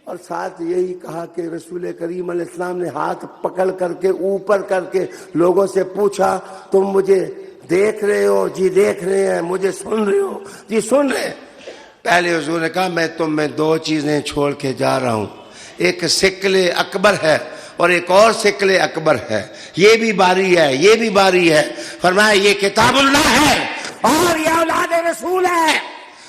اور ساتھ یہی کہا کہ رسول کریم علیہ السلام نے ہاتھ پکڑ کر کے اوپر کر کے لوگوں سے پوچھا, تم مجھے دیکھ رہے ہو؟ جی دیکھ رہے ہیں. مجھے سن رہے ہو؟ جی سن رہے ہیں. پہلے حضور نے کہا میں تم میں 2 چیزیں چھوڑ کے جا رہا ہوں, ایک سکل اکبر ہے اور ایک اور سکل اکبر ہے, یہ بھی باری ہے, یہ بھی باری ہے. فرمایا یہ کتاب اللہ ہے, اور یہ اولاد رسول ہے,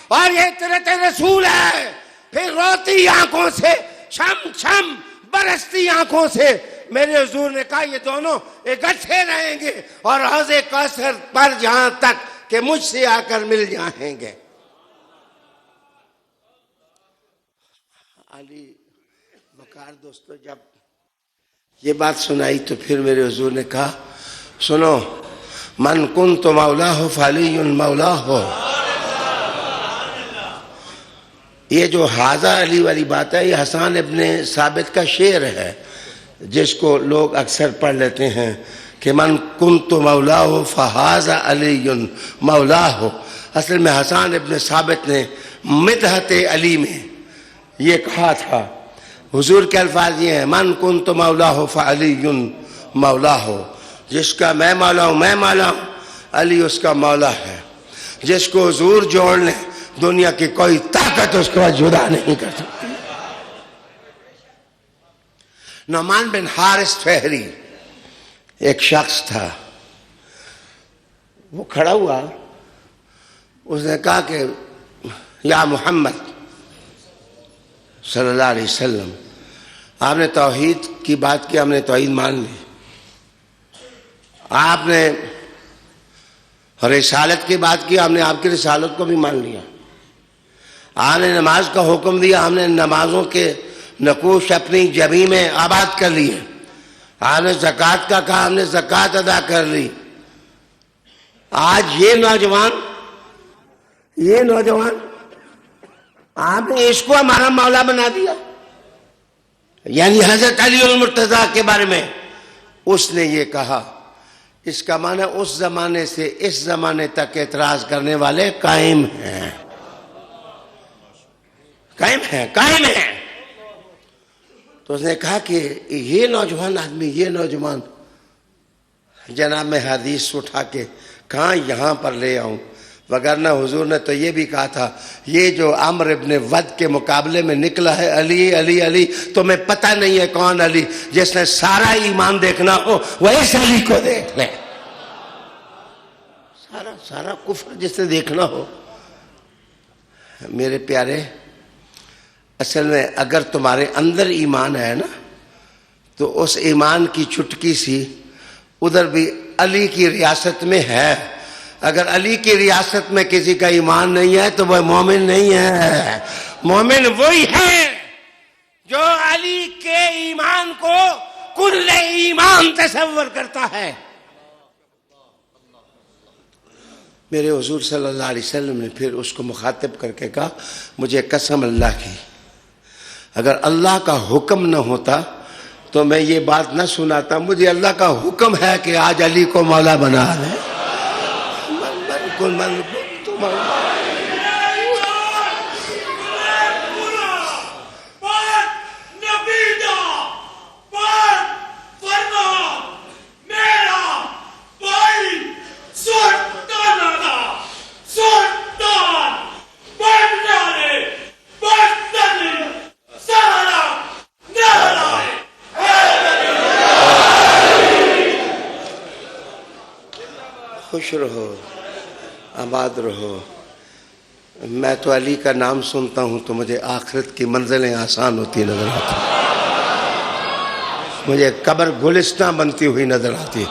اور یہ ترت رسول ہے. پھر روتی آنکھوں سے, چھم چھم برستی آنکھوں سے میرے حضور نے کہا یہ دونوں اکٹھے رہیں گے اور حوض کوثر پر جہاں تک کہ مجھ سے آ کر مل جائیں گے. علی وقار دوستو جب یہ بات سنائی تو پھر میرے حضور نے کہا سنو, من کنت مولاہ فعلی مولاہ. یہ جو حاضہ علی والی بات ہے یہ حسان ابن ثابت کا شعر ہے, جس کو لوگ اکثر پڑھ لیتے ہیں کہ من کنت مولاہ فحاذا علی مولاہ. اصل میں حسان ابن ثابت نے مدحت علی میں یہ کہا تھا. حضور کے الفاظ یہ ہیں, من کنت مولاہ فعلی مولاہ. جس کا میں مولا ہوں میں مولا ہوں, علی اس کا مولا ہے. جس کو حضور جوڑ لیں دنیا کی کوئی طاقت اس کو جدا نہیں کر سکتی. نعمان بن حارث فہری ایک شخص تھا, وہ کھڑا ہوا, اس نے کہا کہ یا محمد صلی اللہ علیہ وسلم, آپ نے توحید کی بات کی, ہم نے توحید مان لی. آپ نے رسالت کی بات کی, ہم نے آپ کی رسالت کو بھی مان لیا. آپ نے نماز کا حکم دیا, ہم نے نمازوں کے نقوش اپنی جبی میں آباد کر لیے. آپ نے زکوٰۃ کا کہا, ہم نے زکوٰۃ ادا کر لی. آج یہ نوجوان آپ نے اس کو ہمارا مولا بنا دیا. یعنی حضرت علی المرتضیٰ کے بارے میں اس نے یہ کہا. اس کا معنی اس زمانے سے اس زمانے تک اعتراض کرنے والے قائم ہیں, قائم ہیں. تو اس نے کہا کہ یہ نوجوان آدمی, یہ نوجوان, جناب میں حدیث اٹھا کے کہاں یہاں پر لے آؤں, وگرنہ حضور نے تو یہ بھی کہا تھا یہ جو عمرو ابن ود کے مقابلے میں نکلا ہے علی علی علی, تو میں پتہ نہیں ہے کون علی. جس نے سارا ایمان دیکھنا ہو وہ اس علی کو دیکھ لے. سارا کفر جس نے دیکھنا ہو. میرے پیارے, اصل میں اگر تمہارے اندر ایمان ہے نا تو اس ایمان کی چٹکی سی ادھر بھی علی کی ریاست میں ہے. اگر علی کی ریاست میں کسی کا ایمان نہیں ہے تو وہ مومن نہیں ہے. مومن وہی ہے جو علی کے ایمان کو کل ایمان تصور کرتا ہے. میرے حضور صلی اللہ علیہ وسلم نے پھر اس کو مخاطب کر کے کہا مجھے قسم اللہ کی, اگر اللہ کا حکم نہ ہوتا تو میں یہ بات نہ سناتا. مجھے اللہ کا حکم ہے کہ آج علی کو مولا بنا دے. خوش رہو, آباد رہو. میں تو علی کا نام سنتا ہوں تو مجھے آخرت کی منزلیں آسان ہوتی نظر آتی ہیں، مجھے قبر گلستان بنتی ہوئی نظر آتی ہے،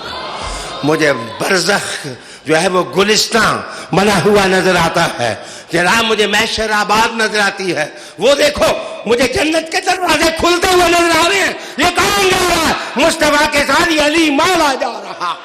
مجھے برزخ جو ہے وہ گلستان بنا ہوا نظر آتا ہے، جناب مجھے محشر آباد نظر آتی ہے، وہ دیکھو مجھے جنت کے دروازے کھلتے ہوئے نظر آ رہے ہیں، یہ کون جا رہا ہے؟ مصطفیٰ کے ساتھ یہ علی مولا جا رہا۔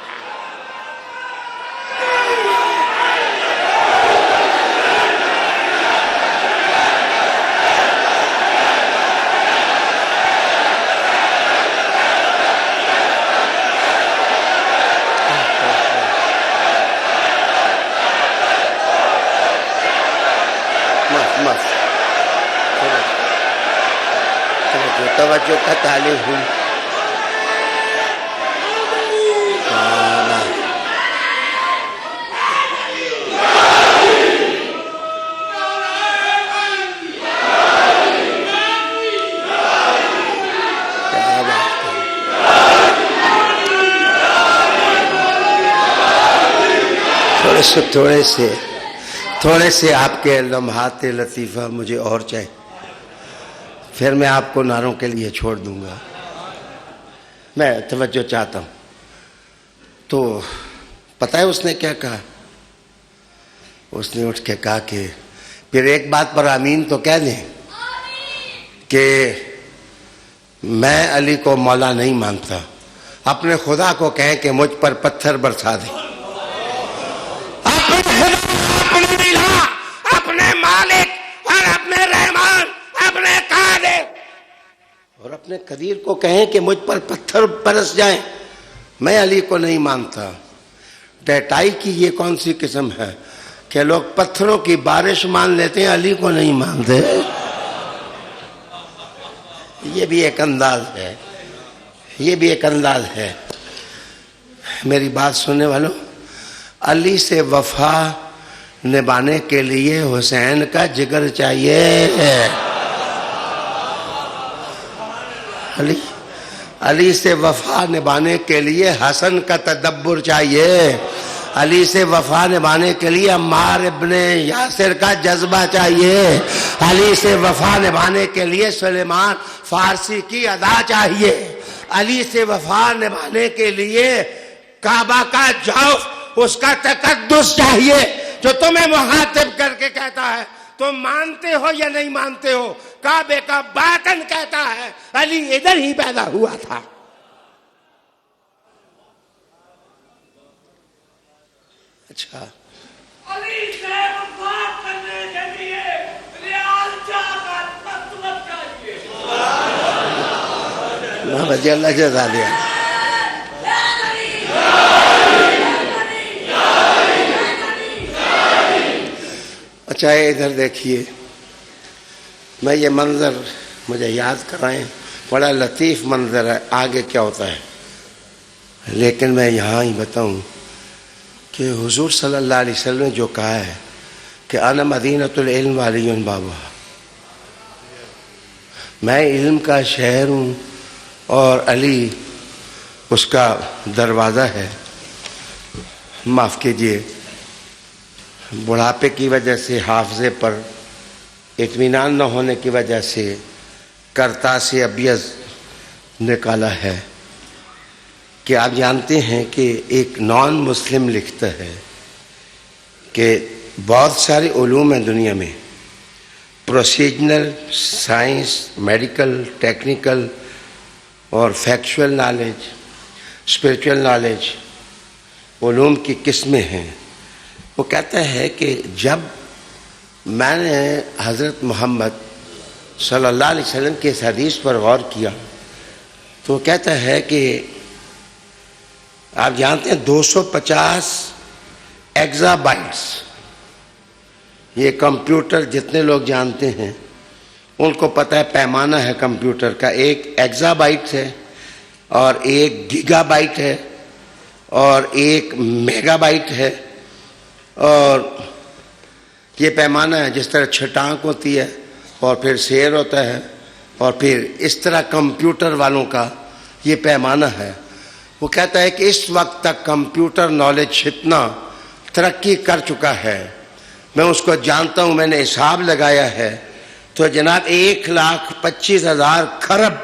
توجہ کا طالب ہوں۔ تھوڑے سے آپ کے لمحات لطیفہ مجھے اور چاہیے، پھر میں آپ کو نعروں کے لیے چھوڑ دوں گا۔ میں توجہ چاہتا ہوں۔ تو پتہ ہے اس نے کیا کہا؟ اس نے اٹھ کے کہا کہ پھر ایک بات پر آمین تو کہہ دیں کہ میں علی کو مولا نہیں مانتا، اپنے خدا کو کہیں کہ مجھ پر پتھر برسا دیں، اپنے مالک اور اپنے رحمان، اپنے قادر اور اپنے قدیر کو کہیں کہ مجھ پر پتھر برس جائیں۔ میں علی کو نہیں مانتا۔ ڈیٹائی کی یہ کون سی قسم ہے کہ لوگ پتھروں کی بارش مان لیتے ہیں، علی کو نہیں مانتے؟ یہ بھی ایک انداز ہے، یہ بھی ایک انداز ہے۔ میری بات سننے والوں، علی سے وفا نبھانے کے لیے حسین کا جگر چاہیے، علی سے وفا نبھانے کے لیے حسن کا تدبر چاہیے، علی سے وفا نبھانے کے لیے عمار ابن یاسر کا جذبہ چاہیے، علی سے وفا نبھانے کے لیے سلیمان فارسی کی ادا چاہیے، علی سے وفا نبھانے کے لیے کعبہ کا جوف، اس کا تقدس چاہیے، جو تمہیں مخاطب کر کے کہتا ہے تم مانتے ہو یا نہیں مانتے ہو، کعبے کا باطن کہتا ہے علی ادھر ہی پیدا ہوا تھا۔ اچھا علی سے وفا کرنے کے لیے ریال جا کر مطلب چاہیے۔ بھائی اللہ جزا دیا۔ اچھا ادھر دیکھیے، میں یہ منظر مجھے یاد کرائیں، بڑا لطیف منظر ہے، آگے کیا ہوتا ہے، لیکن میں یہاں ہی بتاؤں کہ حضور صلی اللہ علیہ وسلم نے جو کہا ہے کہ انا مدینۃ العلم وعلی بابا، میں علم کا شہر ہوں اور علی اس کا دروازہ ہے۔ معاف کیجئے، بڑھاپے کی وجہ سے حافظے پر اطمینان نہ ہونے کی وجہ سے کرتاس ابیض نکالا ہے کہ آپ جانتے ہیں کہ ایک نان مسلم لکھتا ہے کہ بہت سارے علوم ہیں دنیا میں، پروسیجنل سائنس، میڈیکل، ٹیکنیکل اور فیکچول نالج، اسپریچول نالج، علوم کی قسمیں ہیں۔ وہ کہتا ہے کہ جب میں نے حضرت محمد صلی اللہ علیہ وسلم کی اس حدیث پر غور کیا تو وہ کہتا ہے کہ آپ جانتے ہیں 250 ایگزا بائٹس، یہ کمپیوٹر جتنے لوگ جانتے ہیں ان کو پتہ ہے پیمانہ ہے کمپیوٹر کا، ایک ایگزا بائٹ ہے اور ایک گیگا بائٹ ہے اور ایک میگا بائٹ ہے، اور یہ پیمانہ ہے جس طرح چھٹانک ہوتی ہے اور پھر شیر ہوتا ہے اور پھر اس طرح کمپیوٹر والوں کا یہ پیمانہ ہے۔ وہ کہتا ہے کہ اس وقت تک کمپیوٹر نالج اتنا ترقی کر چکا ہے میں اس کو جانتا ہوں، میں نے حساب لگایا ہے، تو جناب 1,25,000 کھرب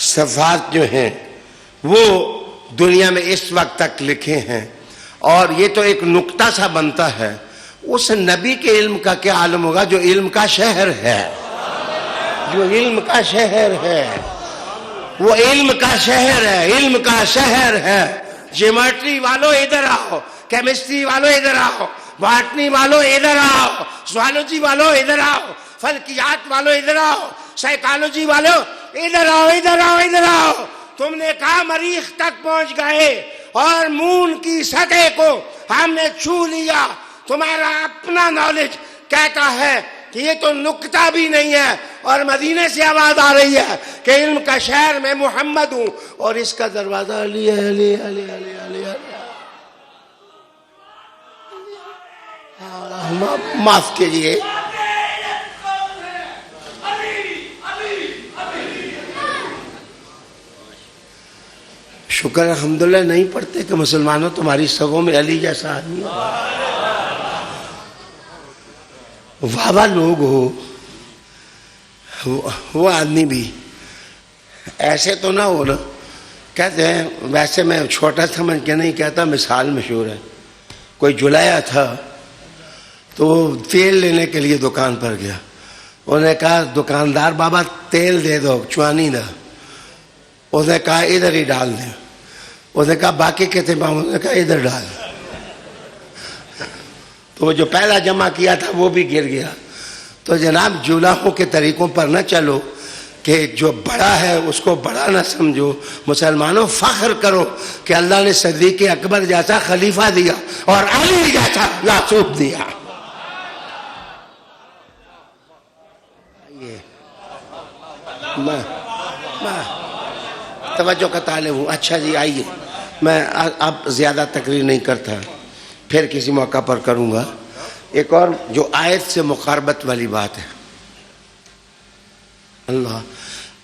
صفحات جو ہیں وہ دنیا میں اس وقت تک لکھے ہیں. اور یہ تو ایک نقطہ سا بنتا ہے، اس نبی کے علم کا کیا عالم ہوگا جو علم کا شہر ہے، جو علم کا شہر ہے، وہ علم کا شہر ہے، علم کا شہر ہے. جیومیٹری والوں ادھر آؤ، کیمسٹری والوں ادھر آؤ، باٹنی والوں ادھر آؤ، زوالوجی والوں ادھر آؤ، فلکیات والوں ادھر آؤ، سائیکالوجی والوں ادھر آؤ، ادھر آؤ، ادھر آؤ. تم نے کہا مریخ تک پہنچ گئے اور مون کی سطح کو ہم نے چھو لیا. تمہارا اپنا نالج کہتا ہے کہ یہ تو نکتہ بھی نہیں ہے، اور مدینے سے آواز آ رہی ہے کہ علم کا شہر میں محمد ہوں اور اس کا دروازہ علی ہے، علی علی علی علی علی. معاف کیجیے، شکر الحمدللہ نہیں پڑھتے کہ مسلمانوں تمہاری سگوں میں علی جیسا آدمی ہے. واہ لوگ ہو، وہ آدمی بھی ایسے تو نہ ہو نا. کہتے ہیں، ویسے میں چھوٹا سمجھ کے نہیں کہتا، مثال مشہور ہے. کوئی جلایا تھا تو وہ تیل لینے کے لیے دکان پر گیا. انہوں نے کہا دکاندار بابا تیل دے دو، چوانی دا. اس نے کہا ادھر ہی ڈال دیں. اس نے کہا باقی کہتے ہیں، انہوں نے کہا ادھر ڈال. تو وہ جو پہلا جمع کیا تھا وہ بھی گر گیا. تو جناب جولاہوں کے طریقوں پر نہ چلو کہ جو بڑا ہے اس کو بڑا نہ سمجھو. مسلمانوں فخر کرو کہ اللہ نے صدیق اکبر جیسا خلیفہ دیا اور علی جیسا یعقوب دیا. میں توجہ کا طالب ہوں. اچھا جی آئیے، میں اب زیادہ تقریر نہیں کرتا، پھر کسی موقع پر کروں گا. ایک اور جو آیت سے مقاربت والی بات ہے، اللہ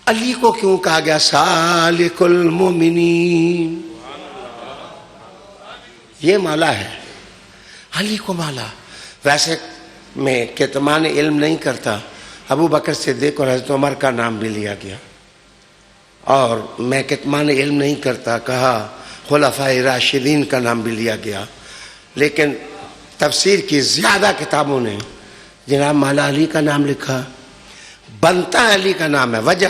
علی کو کیوں کہا گیا سالک المومنین؟ یہ مولا ہے، علی کو مولا. ویسے میں کتمان علم نہیں کرتا، ابو بکر صدیق اور حضرت عمر کا نام بھی لیا گیا. اور میں کتمان علم نہیں کرتا، کہا خلفائے راشدین کا نام بھی لیا گیا. لیکن تفسیر کی زیادہ کتابوں نے جناب مولا علی کا نام لکھا. بنتا علی کا نام ہے. وجہ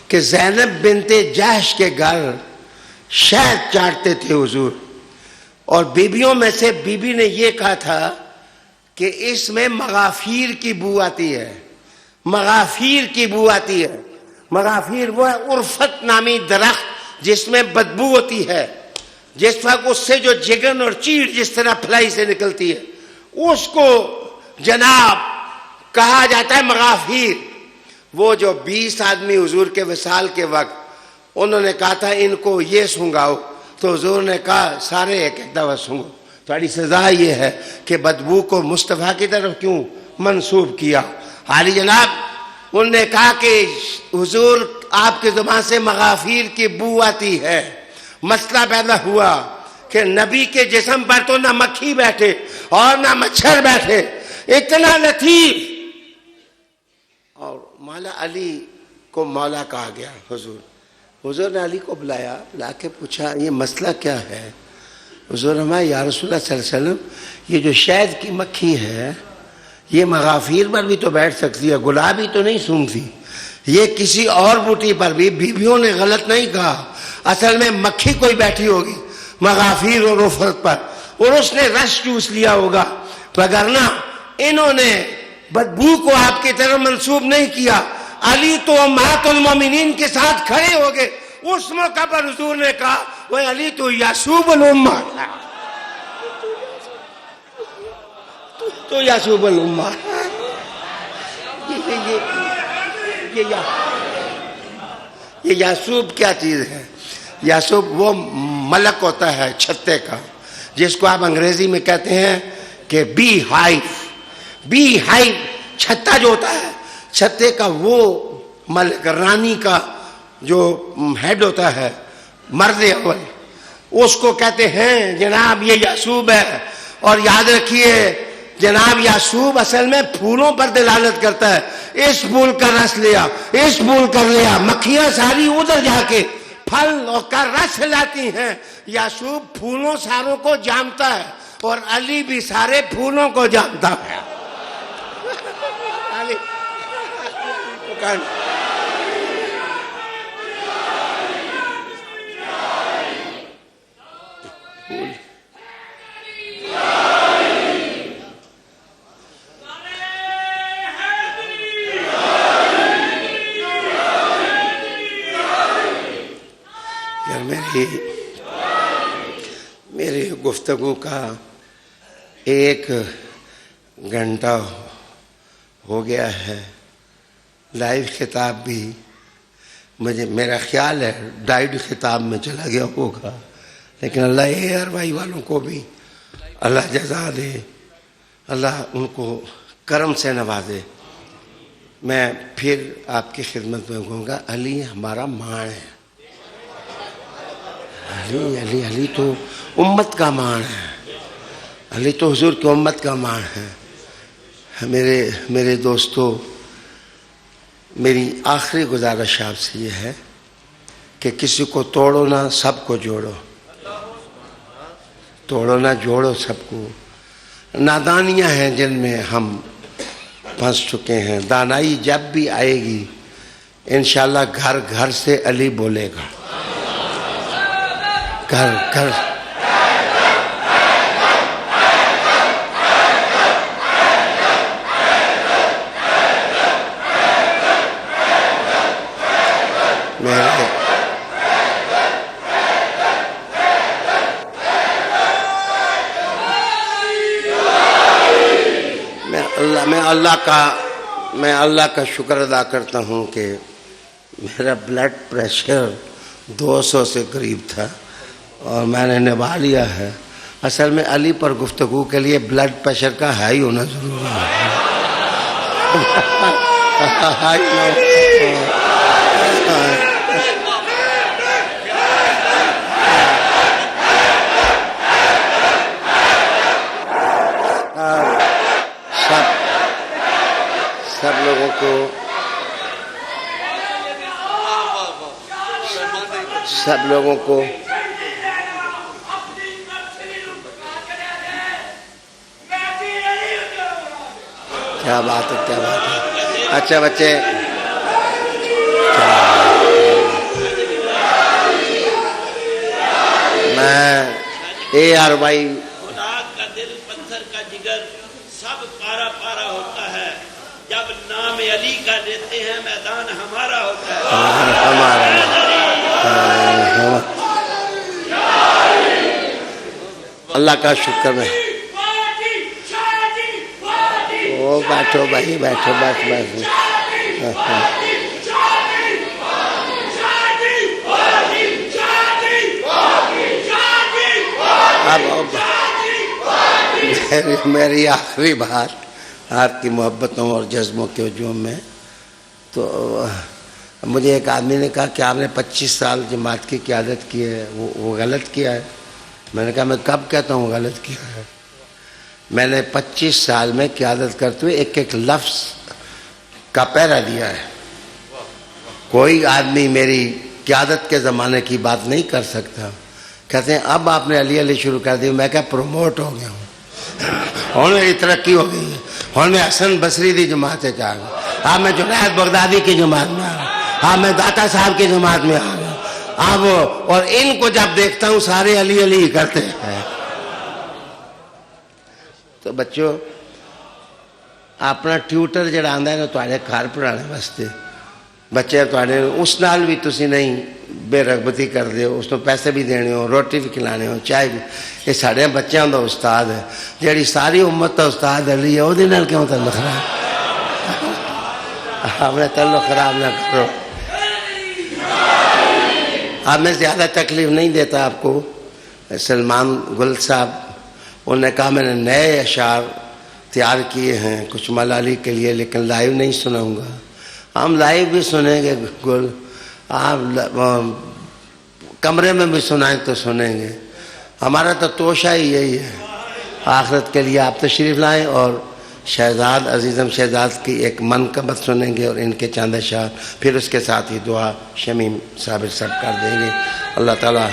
کہ زینب بنت جحش کے گھر شہد چاٹتے تھے حضور، اور بیبیوں میں سے بیوی نے یہ کہا تھا کہ اس میں مغافیر کی بو آتی ہے، مغافیر کی بو آتی ہے. مغافیر وہ ہے عرفت نامی درخت جس میں بدبو ہوتی ہے. جس وقت اس سے جو جگن اور چیڑ جس طرح پھلائی سے نکلتی ہے اس کو جناب کہا جاتا ہے مغافیر. وہ جو 20 آدمی حضور کے وصال کے وقت انہوں نے کہا تھا ان کو یہ سنگاؤ، تو حضور نے کہا سارے ایک ایک دفعہ سنگو. تھوڑی سزا یہ ہے کہ بدبو کو مصطفیٰ کی طرف کیوں منسوب کیا. حالی جناب انہوں نے کہا کہ حضور آپ کی زبان سے مغافیر کی بو آتی ہے. مسئلہ پیدا ہوا کہ نبی کے جسم پر تو نہ مکھی بیٹھے اور نہ مچھر بیٹھے، اتنا لطیف. اور مولا علی کو مولا کہا گیا. حضور نے علی کو بلایا، بلا کے پوچھا یہ مسئلہ کیا ہے؟ حضور نے یا رسول اللہ صلی اللہ علیہ وسلم یہ جو شہد کی مکھی ہے یہ مغافیر پر بھی تو بیٹھ سکتی ہے، گلاب ہی تو نہیں سونگتی. یہ کسی اور بوٹی پر بھی بیویوں نے غلط نہیں کہا، اصل میں مکھی کوئی بیٹھی ہوگی مغافیر اور رفت پر اور اس نے رس چوس لیا ہوگا، وگرنہ انہوں نے بدبو کو آپ کی طرف منسوب نہیں کیا. علی تو امہات المومنین کے ساتھ کھڑے ہو گئے. اس موقع پر حضور نے کہا وہ علی تو یعصوب الامہ، تو یعصوب الامہ. یہ یعصوب کیا چیز ہے؟ یعصوب وہ ملک ہوتا ہے چھتے کا، جس کو آپ انگریزی میں کہتے ہیں کہ بی ہائیو. چھتا جو ہوتا ہے چھتے کا وہ ملک، رانی کا جو ہیڈ ہوتا ہے، مرد اول، اس کو کہتے ہیں جناب یہ یعصوب ہے. اور یاد رکھیے جناب یعقوب اصل میں پھولوں پر دلالت کرتا ہے. اس پھول کا رس لیا, اس پھول کا لیا, مکھیاں ساری ادھر جا کے پھل کا رس لاتی ہیں. یعقوب پھولوں ساروں کو جانتا ہے اور علی بھی سارے پھولوں کو جانتا ہے. علی میری گفتگو کا 1 گھنٹہ ہو گیا ہے. لائیو خطاب بھی میرا خیال ہے ڈائیڈ خطاب میں چلا گیا ہوگا, لیکن اللہ ARY والوں کو بھی اللہ جزا دے, اللہ ان کو کرم سے نوازے. میں پھر آپ کی خدمت میں کہوں گا, علی ہمارا ماں ہے. علی تو امت کا ماں ہے. علی تو حضور کی امت کا ماں ہے. میرے دوستو, میری آخری گزارش آپ سے یہ ہے کہ کسی کو توڑو نہ, سب کو جوڑو. توڑو نہ, جوڑو سب کو. نادانیاں ہیں جن میں ہم پھنس چکے ہیں. دانائی جب بھی آئے گی انشاءاللہ گھر گھر سے علی بولے گا. گھر گھر میں اللہ کا شکر ادا کرتا ہوں کہ میرا بلڈ پریشر 200 سے قریب تھا اور میں نے نبھا لیا ہے. اصل میں علی پر گفتگو کے لیے بلڈ پریشر کا ہائی ہونا ضروری ہے. سب لوگوں کو کیا بات ہے, کیا بات ہے. اچھا بچے, میں ARY خدا کا دل پتھر کا جگر سب پارا پارا ہوتا ہے. جب نام علی کا لیتے ہیں میدان ہمارا ہوتا ہے. اللہ کا شکر ہے. وہ بیٹھو بھائی, بیٹھو, بیٹھ. میری آخری بات آپ کی محبتوں اور جذبوں کے ہجوم میں. تو مجھے ایک آدمی نے کہا کہ آپ نے 25 سال جماعت کی قیادت کی ہے, وہ غلط کیا ہے. میں نے کہا میں کب کہتا ہوں غلط کیا ہے. میں نے 25 سال میں قیادت کرتے ہوئے ایک ایک لفظ کا پہرا دیا ہے. کوئی آدمی میری قیادت کے زمانے کی بات نہیں کر سکتا. کہتے ہیں اب آپ نے علی شروع کر دی. میں کہا پروموٹ ہو گیا ہوں, اور میری ترقی ہو گئی ہے. اور میں حسن بصری دی جماعت سے چاہ گیا, اب میں جنید بغدادی کی جماعت میں آ گیا, اب میں داتا صاحب کی جماعت میں آ گیا. اب اور ان کو جب دیکھتا ہوں سارے علی کرتے ہیں. تو بچوں, اپنا ٹیوٹر جڑا آندا ہے نا تواڈے گھر پڑھانے واسطے, بچے تواڈے اس نال بھی تسی نہیں بے رغبتی کر دیو, اس کو پیسے بھی دینے ہو, روٹی بھی کھلانے ہو, چائے بھی. یہ ساڑے بچیاں دا استاد ہے. جیڑی ساری امت دا استاد علی ہے وہ دے نال کیوں تعلق خراب؟ اپنے تعلق خراب نہ کرو. اب میں زیادہ تکلیف نہیں دیتا آپ کو. سلمان گل صاحب انہوں نے کہا میں نے نئے اشعار تیار کیے ہیں کچھ ملالی کے لیے, لیکن لائیو نہیں سناؤں گا. ہم لائیو بھی سنیں گے گل, آپ کمرے میں بھی سنائیں تو سنیں گے. ہمارا تو توشہ ہی یہی ہے. آخرت کے لیے آپ تشریف لائیں اور شہزاد عزیزم شہزاد کی ایک منقبت سنیں گے اور ان کے چاند شاہ، پھر اس کے ساتھ ہی دعا شمیم صابر صاحب کر دیں گے۔ اللہ تعالیٰ